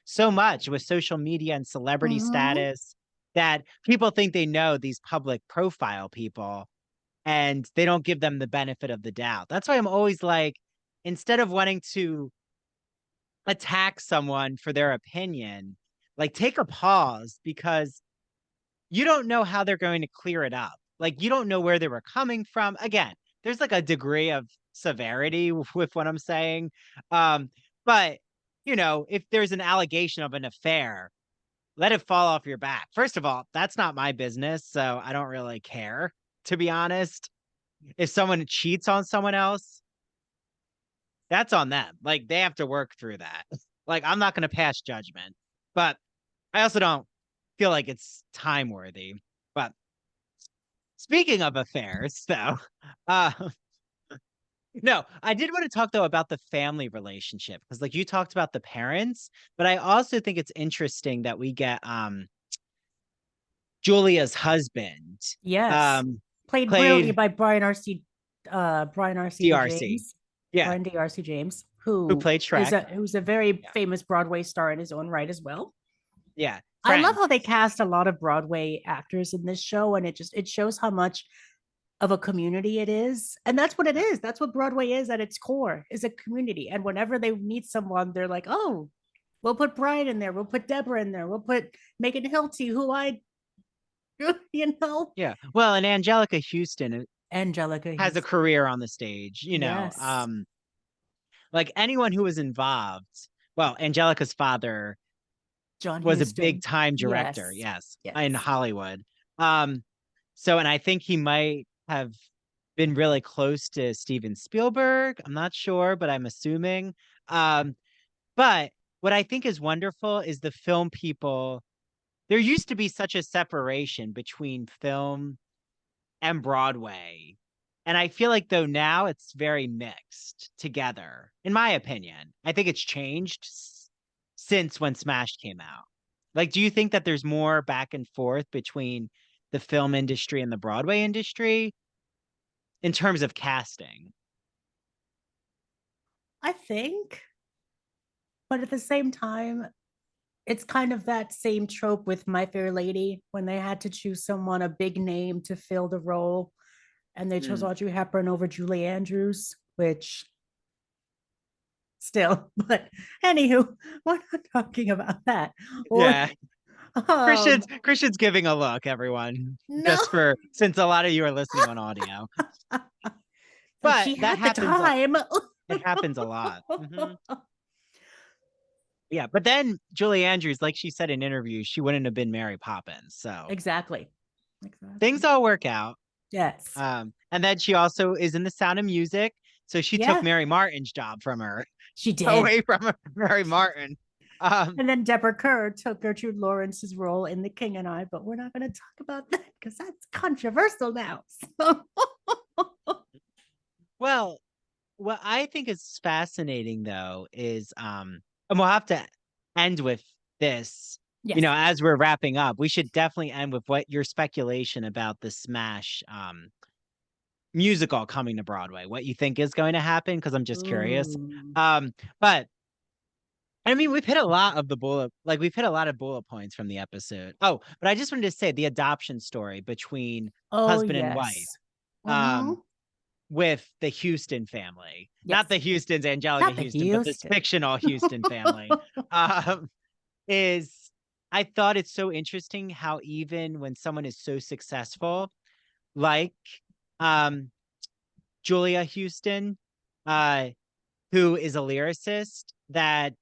so much with social media and celebrity status, that people think they know these public profile people and they don't give them the benefit of the doubt. That's why I'm always like, instead of wanting to attack someone for their opinion, like take a pause because you don't know how they're going to clear it up. Like you don't know where they were coming from. Again, there's like a degree of severity with what I'm saying. Um, but if there's an allegation of an affair, let it fall off your back. First of all, that's not my business, so I don't really care, to be honest. If someone cheats on someone else, that's on them. Like they have to work through that. Like I'm not going to pass judgment, but I also don't feel like it's time worthy. But speaking of affairs, though, uh, no, I did want to talk though about the family relationship because, like, you talked about the parents, but I also think it's interesting that we get Julia's husband, Yes. um, Played brilliantly played by Brian R.C. DRC, James. yeah, Brian D.R.C. James, who who played is Shrek, who's a very yeah, famous Broadway star in his own right as well. yeah, I love friends, how they cast a lot of Broadway actors in this show, and it shows how much of a community it is. And that's what it yeah, is. That's what Broadway is at its core, is a community. And whenever they need someone, they're like, oh, we'll put Brian in there, we'll put Deborah in there, we'll put Megan Hilty, who I you know, yeah. Well, and Angelica Houston Angelica has a Houston. career on the stage, Yes. like anyone who was involved. Well, Angelica's father John was a big Houston. time director, Yes. yes, in Yes. Hollywood. Um, so and I think he might have been really close to Steven Spielberg. I'm not sure, but I'm assuming. Um, but what I think is wonderful is the film people. There used to be such a separation between film and Broadway. And I feel like though now it's very mixed together, in my opinion. I think it's changed since when Smash came out. Like, do you think that there's more back and forth between the film industry and the Broadway industry in terms of casting? I think, but at the same time, it's kind of that same trope with My Fair Lady when they had to choose someone, a big name to fill the role, and they chose Mm. Audrey Hepburn over Julie Andrews, which still, but anywho, we're not talking about that. Or Yeah. um Christian's giving a look, everyone. no, Just for since a lot of you are listening on audio. like But she that had the happens time. it happens a lot. Yeah, but then Julie Andrews, like she said in interviews, she wouldn't have been Mary Poppins. So Exactly. things Exactly. all work out. Yes. And then she also is in The Sound of Music. So she took Yeah, Mary Martin's job from her, she did. away from her, Mary Martin. Um, And then Deborah Kerr took Gertrude Lawrence's role in The King and I, but we're not going to talk about that because that's controversial now. So, well, what I think is fascinating though is and we'll have to end with this, yes. as we're wrapping up, we should definitely end with what your speculation about the Smash musical coming to Broadway, what you think is going to happen, because I'm just curious. Ooh. But I mean, we've hit a lot of the we've hit a lot of bullet points from the episode. Oh, but I just wanted to say the adoption story between Oh, husband and wife, yes. um, Mm-hmm. with the Houston family, not Yes. the Houston's Angelica Not the Houston, but this Houston. fictional Houston family. Um, is I thought it's so interesting how even when someone is so successful, like um Julia Houston, uh, who is a lyricist, that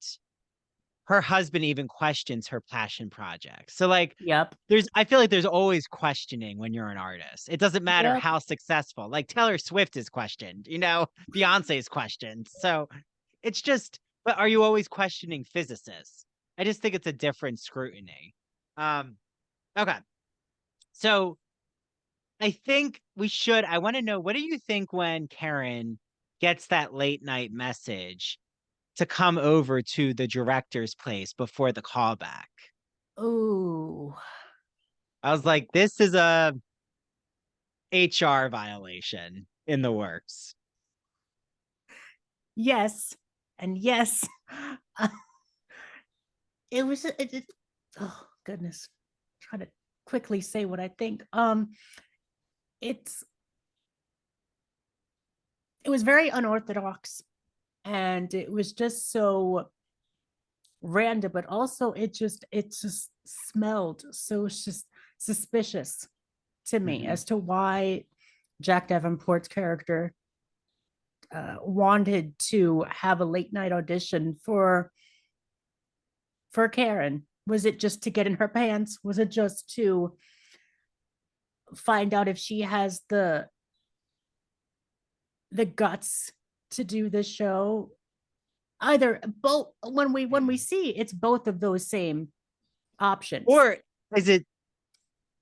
her husband even questions her passion project. So like Yep. I feel like there's always questioning when you're an artist. It doesn't matter Yep. how successful. Like Taylor Swift is questioned, Beyonce's questioned. So it's just, but are you always questioning physicists? I just think it's a different scrutiny. Um, okay. So I think I want to know, what do you think when Karen gets that late night message to come over to the director's place before the callback? Ooh. I was like, this is a HR violation in the works. Yes. And yes. It was oh goodness. Try to quickly say what I think. It's it was very unorthodox, and it was just so random, but also it just smelled so just suspicious to me Mhm. as to why Jack Davenport's character wanted to have a late night audition for Karen. Was it just to get in her pants? Was it just to find out if she has the guts to do the show? Either both. When we see it's both of those same options. Or is it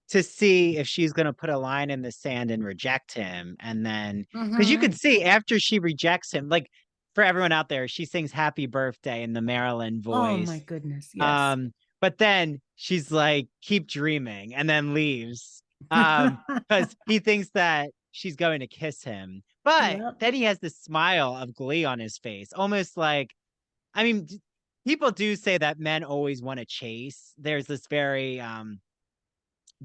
to see if she's going to put a line in the sand and reject him? And then, because you could Mm-hmm. see after she rejects him, like for everyone out there, she sings Happy Birthday in the Marilyn Oh my voice. goodness, yes. Um, but then she's like, keep dreaming, and then leaves. Because he thinks that she's going to kiss him. But Yep. then he has this smile of glee on his face, almost like, I mean, people do say that men always want to chase. There's this very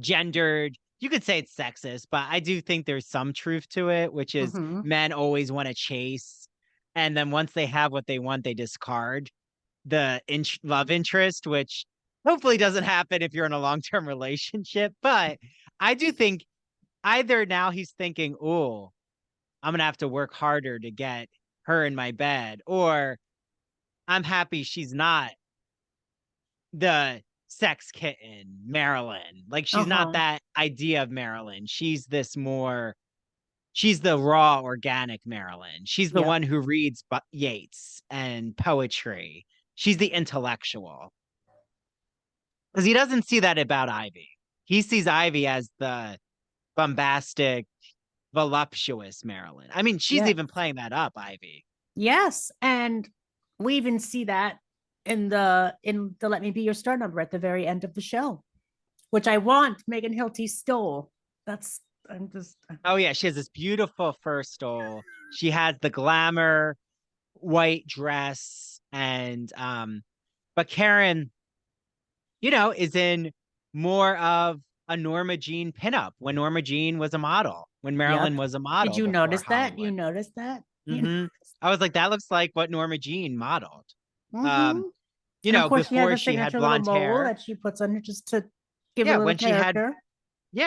gendered, you could say it's sexist, but I do think there's some truth to it, which is Mm-hmm. men always want to chase. And then once they have what they want, they discard the love interest, which hopefully doesn't happen if you're in a long-term relationship. But I do think either now he's thinking, oh, I'm going to have to work harder to get her in my bed, or I'm happy she's not the sex kitten Marilyn. Like she's not Uh-huh. that idea of Marilyn. She's this more, she's the raw organic Marilyn. She's the Yep. one who reads Yeats and poetry. She's the intellectual. Because he doesn't see that about Ivy. He sees Ivy as the bombastic, voluptuous Marilyn. I mean, she's Yes. even playing that up, Ivy. Yes. And we even see that in the Let Me Be Your Star number at the very end of the show, which I want Megan Hilty stole. That's I'm just Oh yeah, she has this beautiful fur stole. She has the glamour white dress, and but Karen, is in more of a Norma Jean pinup when Norma Jean was a model, when Marilyn yep. was a Did model you before notice that? You Hollywood. noticed that? You know? Hmm. I was like, that looks like what Norma Jean modeled. Um, Mm-hmm. And of course she has before a she had signature little blonde mole hair. that she puts on it just to give a Yeah, little when she had character.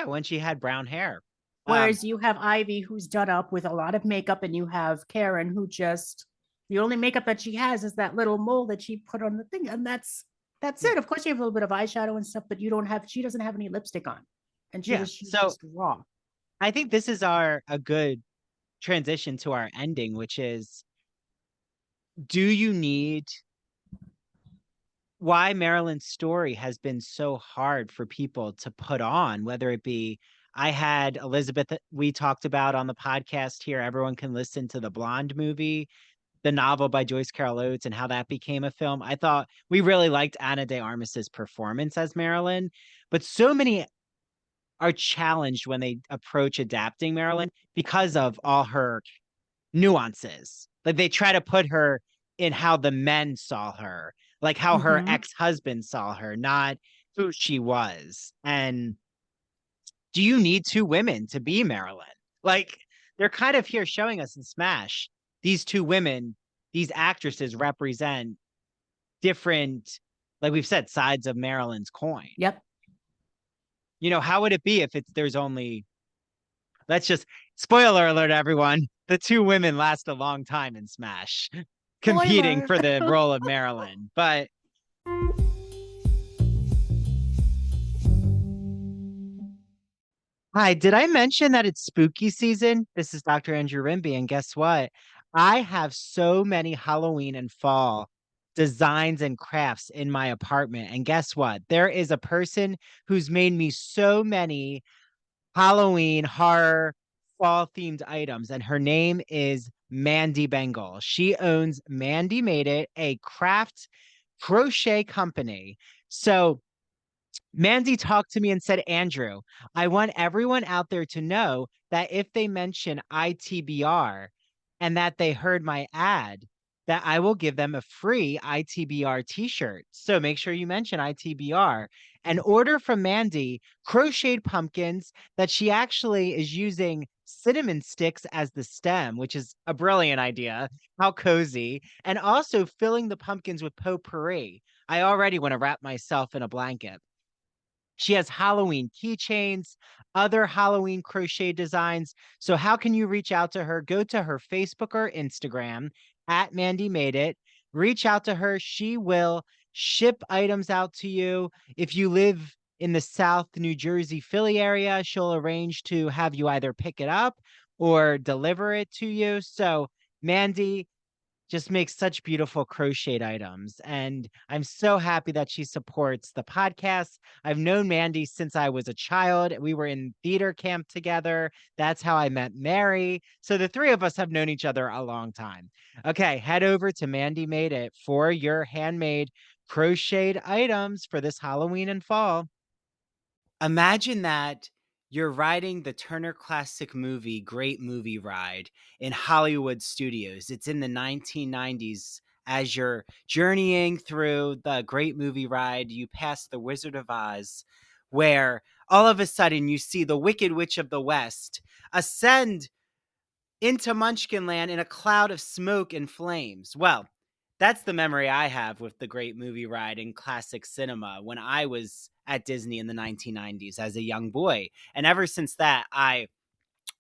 when she had brown hair. Um, Whereas you have Ivy, who's done up with a lot of makeup, and you have Karen, who just the only makeup that she has is that little mole that she put on the thing, and that's yeah, it. Of course, you have a little bit of eyeshadow and stuff, but you don't have. She doesn't have any lipstick on, and yeah. she's So just raw. I think this is our a good transition to our ending, which is, do you need why Marilyn's story has been so hard for people to put on, whether it be, I had Elizabeth, we talked about on the podcast here. Everyone can listen to the Blonde movie, the novel by Joyce Carol Oates, and how that became a film. I thought we really liked Anna de Armas's performance as Marilyn, but so many are challenged when they approach adapting Marilyn because of all her nuances. Like they try to put her in how the men saw her, like how her Mm-hmm. ex-husband saw her, not who she was. And do you need two women to be Marilyn? Like they're kind of here showing us in Smash, these two women, these actresses represent different, like we've said, sides of Marilyn's coin. Yep. How would it be if there's only, let's just, spoiler alert, everyone. The two women last a long time in Smash, competing Spoiler. for the role of Marilyn. But hi, did I mention that it's spooky season? This is Dr. Andrew Rimby, and guess what? I have so many Halloween and fall designs and crafts in my apartment. And guess what? There is a person who's made me so many Halloween horror fall themed items, and her name is Mandy Bengal. She owns Mandy Made It, a craft crochet company. So Mandy talked to me and said, Andrew, I want everyone out there to know that if they mention ITBR and that they heard my ad, that I will give them a free ITBR t-shirt. So make sure you mention ITBR and order from Mandy crocheted pumpkins that she actually is using cinnamon sticks as the stem, which is a brilliant idea. How cozy. And also filling the pumpkins with potpourri. I already want to wrap myself in a blanket. She has Halloween keychains, other Halloween crochet designs. So how can you reach out to her? Go to her Facebook or Instagram at Mandy Made It. Reach out to her. She will ship items out to you. If you live in the South New Jersey, Philly area, she'll arrange to have you either pick it up or deliver it to you. So Mandy, just makes such beautiful crocheted items. And I'm so happy that she supports the podcast. I've known Mandy since I was a child. We were in theater camp together. That's how I met Mary. So the three of us have known each other a long time. Okay, head over to Mandy Made It for your handmade crocheted items for this Halloween and fall. Imagine that you're riding the Turner Classic Movie Great Movie Ride in Hollywood studios. It's in the 1990s. As you're journeying through the Great Movie Ride, you pass the Wizard of Oz, where all of a sudden you see the Wicked Witch of the West ascend into Munchkinland in a cloud of smoke and flames. Well, that's the memory I have with the Great Movie Ride in classic cinema when I was at Disney in the 1990s as a young boy. And ever since that, I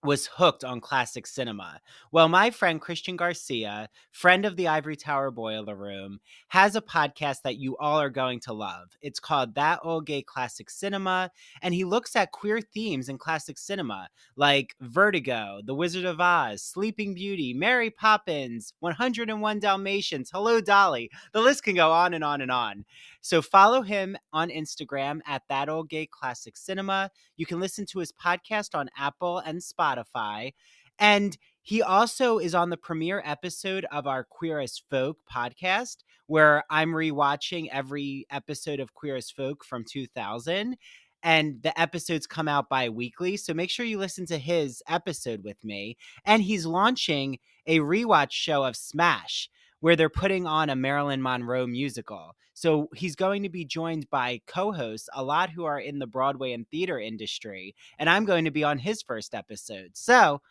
was hooked on classic cinema. Well, my friend Christian Garcia, friend of the Ivory Tower Boiler Room, has a podcast that you all are going to love. It's called That Old Gay Classic Cinema, and he looks at queer themes in classic cinema like Vertigo, The Wizard of Oz, Sleeping Beauty, Mary Poppins, 101 Dalmatians, Hello Dolly. The list can go on and on and on. So follow him on Instagram at That Old Gay Classic Cinema. You can listen to his podcast on Apple and Spotify. And he also is on the premiere episode of our Queer as Folk podcast, where I'm rewatching every episode of Queer as Folk from 2000. And the episodes come out bi-weekly. So make sure you listen to his episode with me. And he's launching a rewatch show of Smash, where they're putting on a Marilyn Monroe musical. So he's going to be joined by co-hosts, a lot who are in the Broadway and theater industry, and I'm going to be on his first episode. So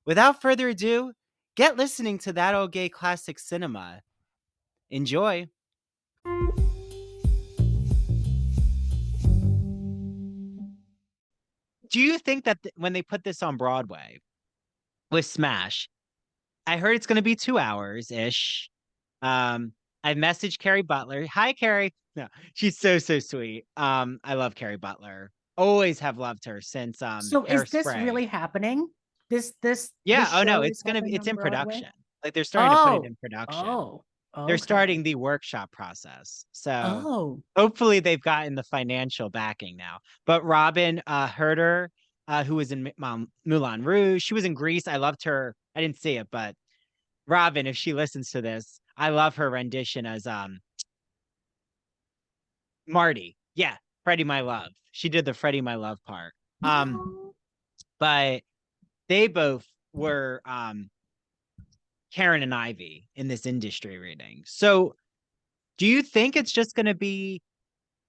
without further ado, get listening to That Old Gay Classic Cinema. Enjoy. Do you think that when they put this on Broadway with Smash, I heard it's going to be 2 hours ish. I messaged Carrie Butler. Hi, Carrie. No, she's so sweet. I love Carrie Butler. Always have loved her since So is this Hairspray. really happening? Yeah. This Oh no, show is happening it's on in Broadway? production. Like they're starting to put it Oh, in production. oh, They're okay. starting the workshop process. So Oh, hopefully they've gotten the financial backing now. But Robin Herder, who was in Moulin Rouge, she was in Greece. I loved her. I didn't see it, but Robin, if she listens to this, I love her rendition as Marty. Yeah, Freddie My Love. She did the Freddie My Love part. Um, but they both were Karen and Ivy in this industry reading. So do you think it's just going to be,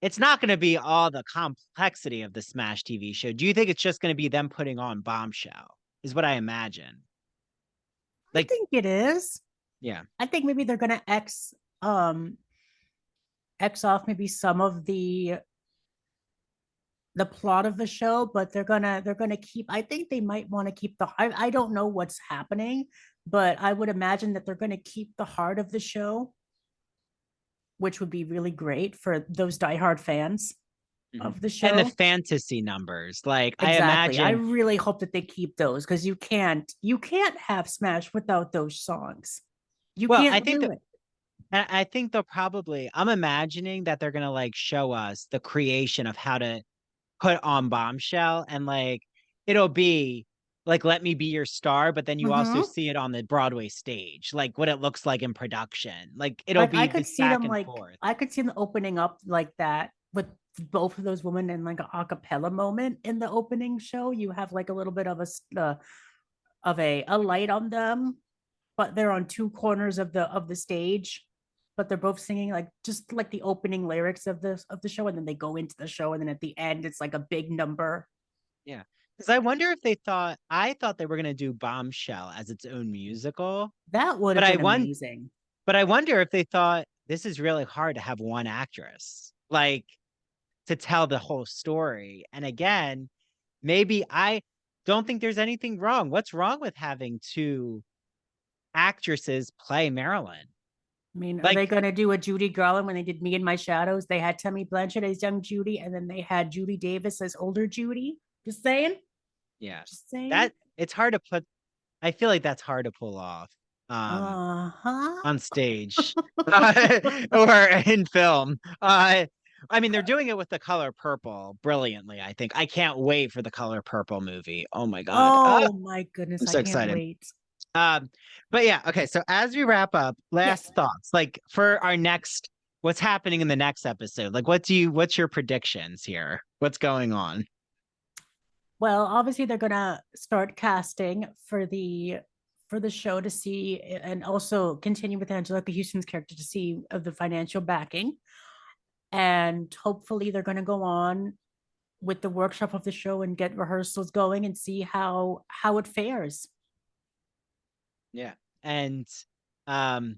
it's not going to be all the complexity of the Smash TV show? Do you think it's just going to be them putting on Bombshell? Is what I imagine. I Like, think it is. yeah. I think maybe they're gonna um X off maybe some of the plot of the show, but they're gonna keep. I think they might want to keep the. I don't know what's happening, but I would imagine that they're gonna keep the heart of the show, which would be really great for those diehard fans Mhm. of the And the show. fantasy numbers. Like, I Exactly. I imagine, really hope that they keep those because you can't have Smash without those songs. You well, can't do it. I think they'll probably, I'm imagining that they're going to like show us the creation of how to put on Bombshell, and like it'll be like Let Me Be Your Star, but then you also Mm-hmm. see it on the Broadway stage, like what it looks like in production. Like it'll I be could this see back them and like forth. I could see them opening up like that with both of those women in like a cappella moment in the opening show. You have like a little bit of a light on them, but they're on two corners of the stage, but they're both singing like just like the opening lyrics of the show, and then they go into the show, and then at the end it's like a big number. Yeah. Because I wonder if they thought, I thought they were going to do Bombshell as its own musical, That would but have been amazing. I wonder if they thought this is really hard to have one actress, like, to tell the whole story. And again, maybe I don't think there's anything wrong. What's wrong with having two actresses play Marilyn? I mean, are they Like, going to do a Judy Garland when they did Me and My Shadows? They had Tammy Blanchett as young Judy, and then they had Judy Davis as older Judy. Just saying. yeah, Just saying. that it's hard to put. I feel like that's hard to pull off Uh-huh. on stage or in film. I mean, they're doing it with The Color Purple brilliantly, I think. I can't wait for The Color Purple movie. Oh my God. Oh my goodness. I'm I so can't excited. wait. But yeah, okay. So as we wrap up, last Yes. thoughts, like for our next, what's happening in the next episode? Like, what's your predictions here? What's going on? Well, obviously they're gonna start casting for the show to see, and also continue with Angelica Houston's character to see of the financial backing. And hopefully they're gonna go on with the workshop of the show and get rehearsals going and see how it fares. Yeah. And um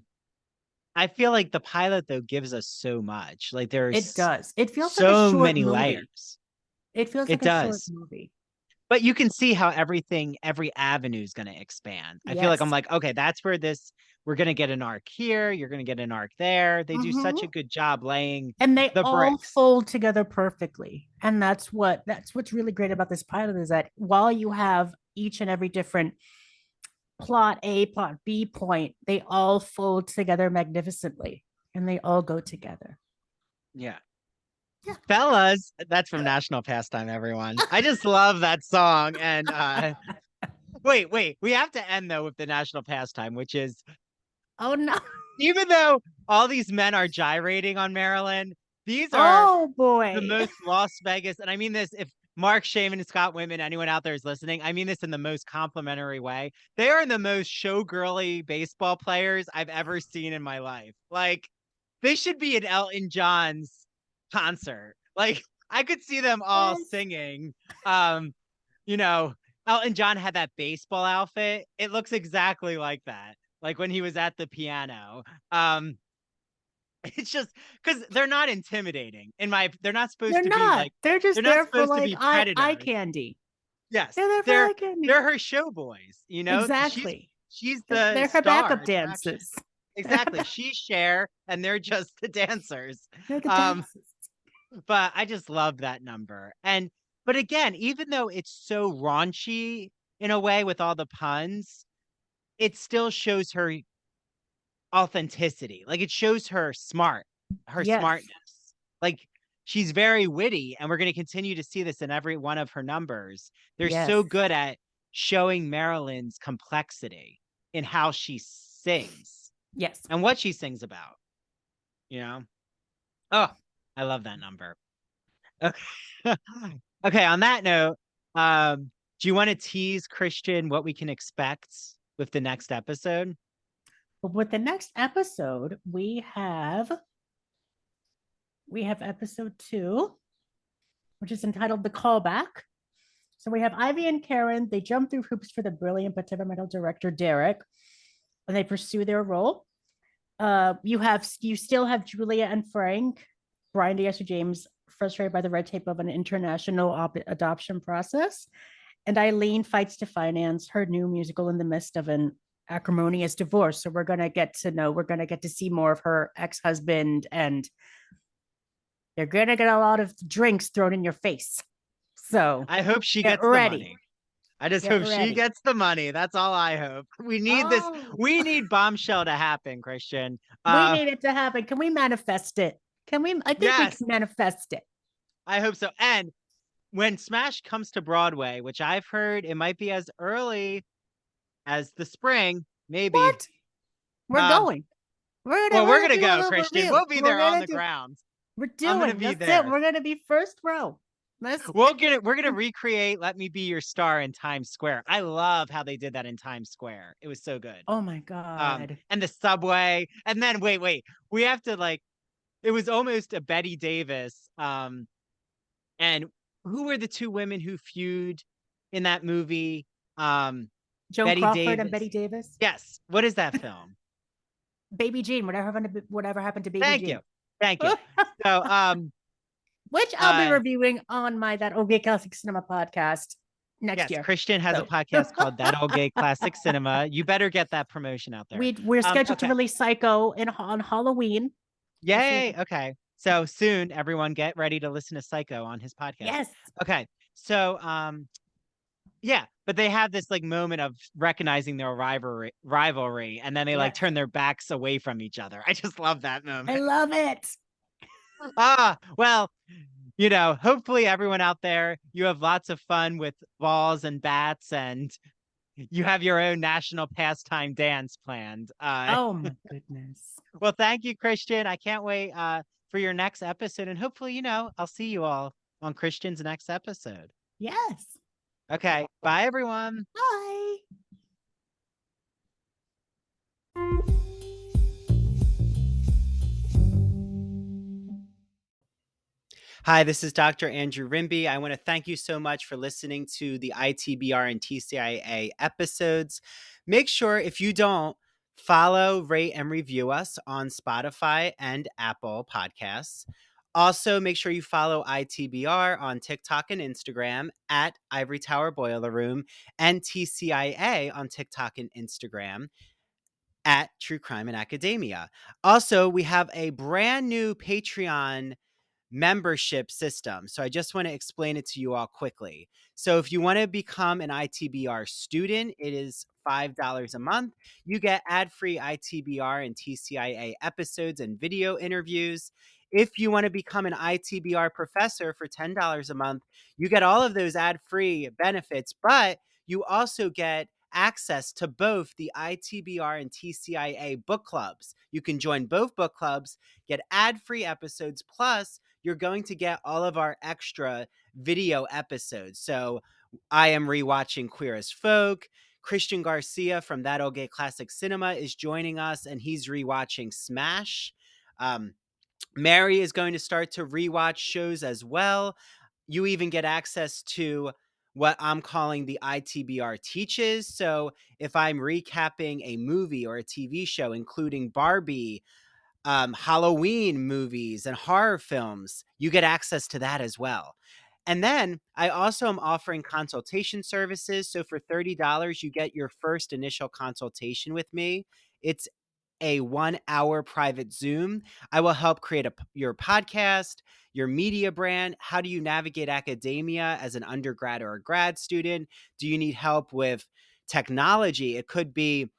I feel like the pilot though gives us so much. Like It there's does. It feels like a so short many movie. layers. It feels It like a short does. movie. But you can see how every avenue is going to expand. I feel like I'm Yes. like, okay, that's where we're going to get an arc here. You're going to get an arc there. They do such a Mhm. good job laying And they the all bricks. fold together perfectly. And that's what's really great about this pilot, is that while you have each and every different plot A, plot B point, they all fold together magnificently and they all go together. Yeah. Yeah. Fellas, that's from National Pastime, everyone. I just love that song. And wait, we have to end though with the National Pastime, which is, Oh no. even though all these men are gyrating on Marilyn, these are Oh the boy. most Las Vegas, and I mean this, if Mark Shaman and Scott Whitman, anyone out there is listening, I mean this in the most complimentary way. They are the most showgirly baseball players I've ever seen in my life. Like, they should be at Elton John's concert. Like, I could see them all Yes. singing. You know, Elton John had that baseball outfit. It looks exactly like that. Like when he was at the piano. It's just because they're not intimidating. They're not supposed They're to be not. like, They're they're just not there for supposed to like be eye predators. candy. Yes, They're there for they're eye candy. they're her show boys. You know, Exactly. she's the They're her star backup attraction. dances. Exactly, she's Cher, and they're just the dancers. They're the Um, dances. but I just love that number. And but again, even though it's so raunchy in a way with all the puns, it still shows her authenticity. Like it shows her Yes. smartness. Like she's very witty, and we're going to continue to see this in every one of her numbers. They're Yes. so good at showing Marilyn's complexity in how she sings Yes. and what she sings about. You know? Oh, I love that number. Okay. Okay, on that note, do you want to tease Christian what we can expect with the next episode? But with the next episode, we have episode 2, which is entitled The Callback. So we have Ivy and Karen. They jump through hoops for the brilliant but temperamental director Derek, and they pursue their role. You still have Julia and Frank, Brian DeYoung James, frustrated by the red tape of an international adoption process, and Eileen fights to finance her new musical in the midst of an acrimonious divorce. So we're gonna get to see more of her ex-husband, and you're gonna get a lot of drinks thrown in your face. So I hope she get gets the ready. money. I just Get hope she ready. gets the money. That's all I hope. We need this. Oh, We need bombshell to happen, Christian. we need it to happen. Can we manifest it? Can we? I think we Yes, can manifest it. I hope so. And when Smash comes to Broadway, which I've heard it might be as early as the spring, maybe. What? We're going. We're gonna do a go, little Christian. review. We'll be there on the ground. We're I'm gonna doing. be That's it. there. We're gonna be first row. We're gonna recreate "Let Me Be Your Star" in Times Square. I love how they did that in Times Square. It was so good. Oh my god. And the subway, and then wait, we have to like. It was almost a Betty Davis. And who were the two women who feud in that movie? Joan Betty Crawford and Davis. Betty Davis. Yes. What is that film? Baby Jean, whatever happened to Baby Thank Jean. you. Thank you. So, which I'll be reviewing on my That Old Gay Classic Cinema podcast next yes, year. Christian has a podcast called That Old Gay Classic Cinema. You better get that promotion out there. We're scheduled to Okay. release Psycho on Halloween. Yay. Okay. So soon, everyone get ready to listen to Psycho on his podcast. Yes. Okay. So, yeah, but they have this like moment of recognizing their rivalry, and then they like Yes. turn their backs away from each other. I just love that moment. I love it. Well, hopefully everyone out there, you have lots of fun with balls and bats, and you have your own national pastime dance planned. Oh my goodness. Well, thank you, Christian. I can't wait for your next episode, and hopefully, I'll see you all on Christian's next episode. Yes. Okay. Bye, everyone. Bye. Hi, this is Dr. Andrew Rimby. I want to thank you so much for listening to the ITBR and TCIA episodes. Make sure, if you don't, follow, rate, and review us on Spotify and Apple Podcasts. Also, make sure you follow ITBR on TikTok and Instagram at Ivory Tower Boiler Room, and TCIA on TikTok and Instagram at True Crime and Academia. Also, we have a brand new Patreon membership system. So I just want to explain it to you all quickly. So if you want to become an ITBR student, it is $5 a month. You get ad-free ITBR and TCIA episodes and video interviews. If you want to become an ITBR professor for $10 a month, you get all of those ad-free benefits, but you also get access to both the ITBR and TCIA book clubs. You can join both book clubs, get ad-free episodes, plus you're going to get all of our extra video episodes. So I am rewatching Queer as Folk. Christian Garcia from That Old Gay Classic Cinema is joining us, and he's rewatching Smash. Mary is going to start to rewatch shows as well. You even get access to what I'm calling the ITBR Teaches. So if I'm recapping a movie or a TV show, including Barbie, Halloween movies, and horror films, you get access to that as well. And then I also am offering consultation services. So for $30, you get your first initial consultation with me. It's a 1-hour private Zoom. I will help create your podcast, your media brand. How do you navigate academia as an undergrad or a grad student? Do you need help with technology? It could be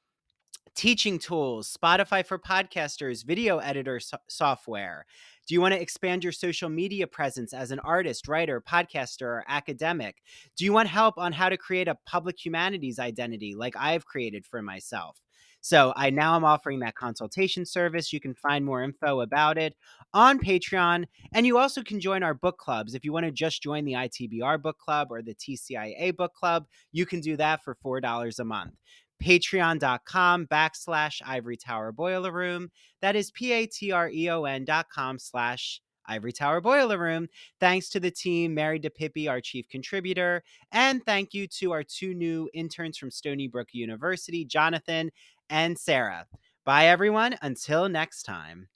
teaching tools, Spotify for podcasters, video editor software. Do you want to expand your social media presence as an artist, writer, podcaster, or academic? Do you want help on how to create a public humanities identity like I've created for myself? So now I'm offering that consultation service. You can find more info about it on Patreon. And you also can join our book clubs. If you want to just join the ITBR book club or the TCIA book club, you can do that for $4 a month. Patreon.com/Ivory Tower Boiler Room. That is patreon.com/Ivory Tower Boiler Room. Thanks to the team, Mary DePippi, our chief contributor. And thank you to our 2 new interns from Stony Brook University, Jonathan and Sarah. Bye, everyone. Until next time.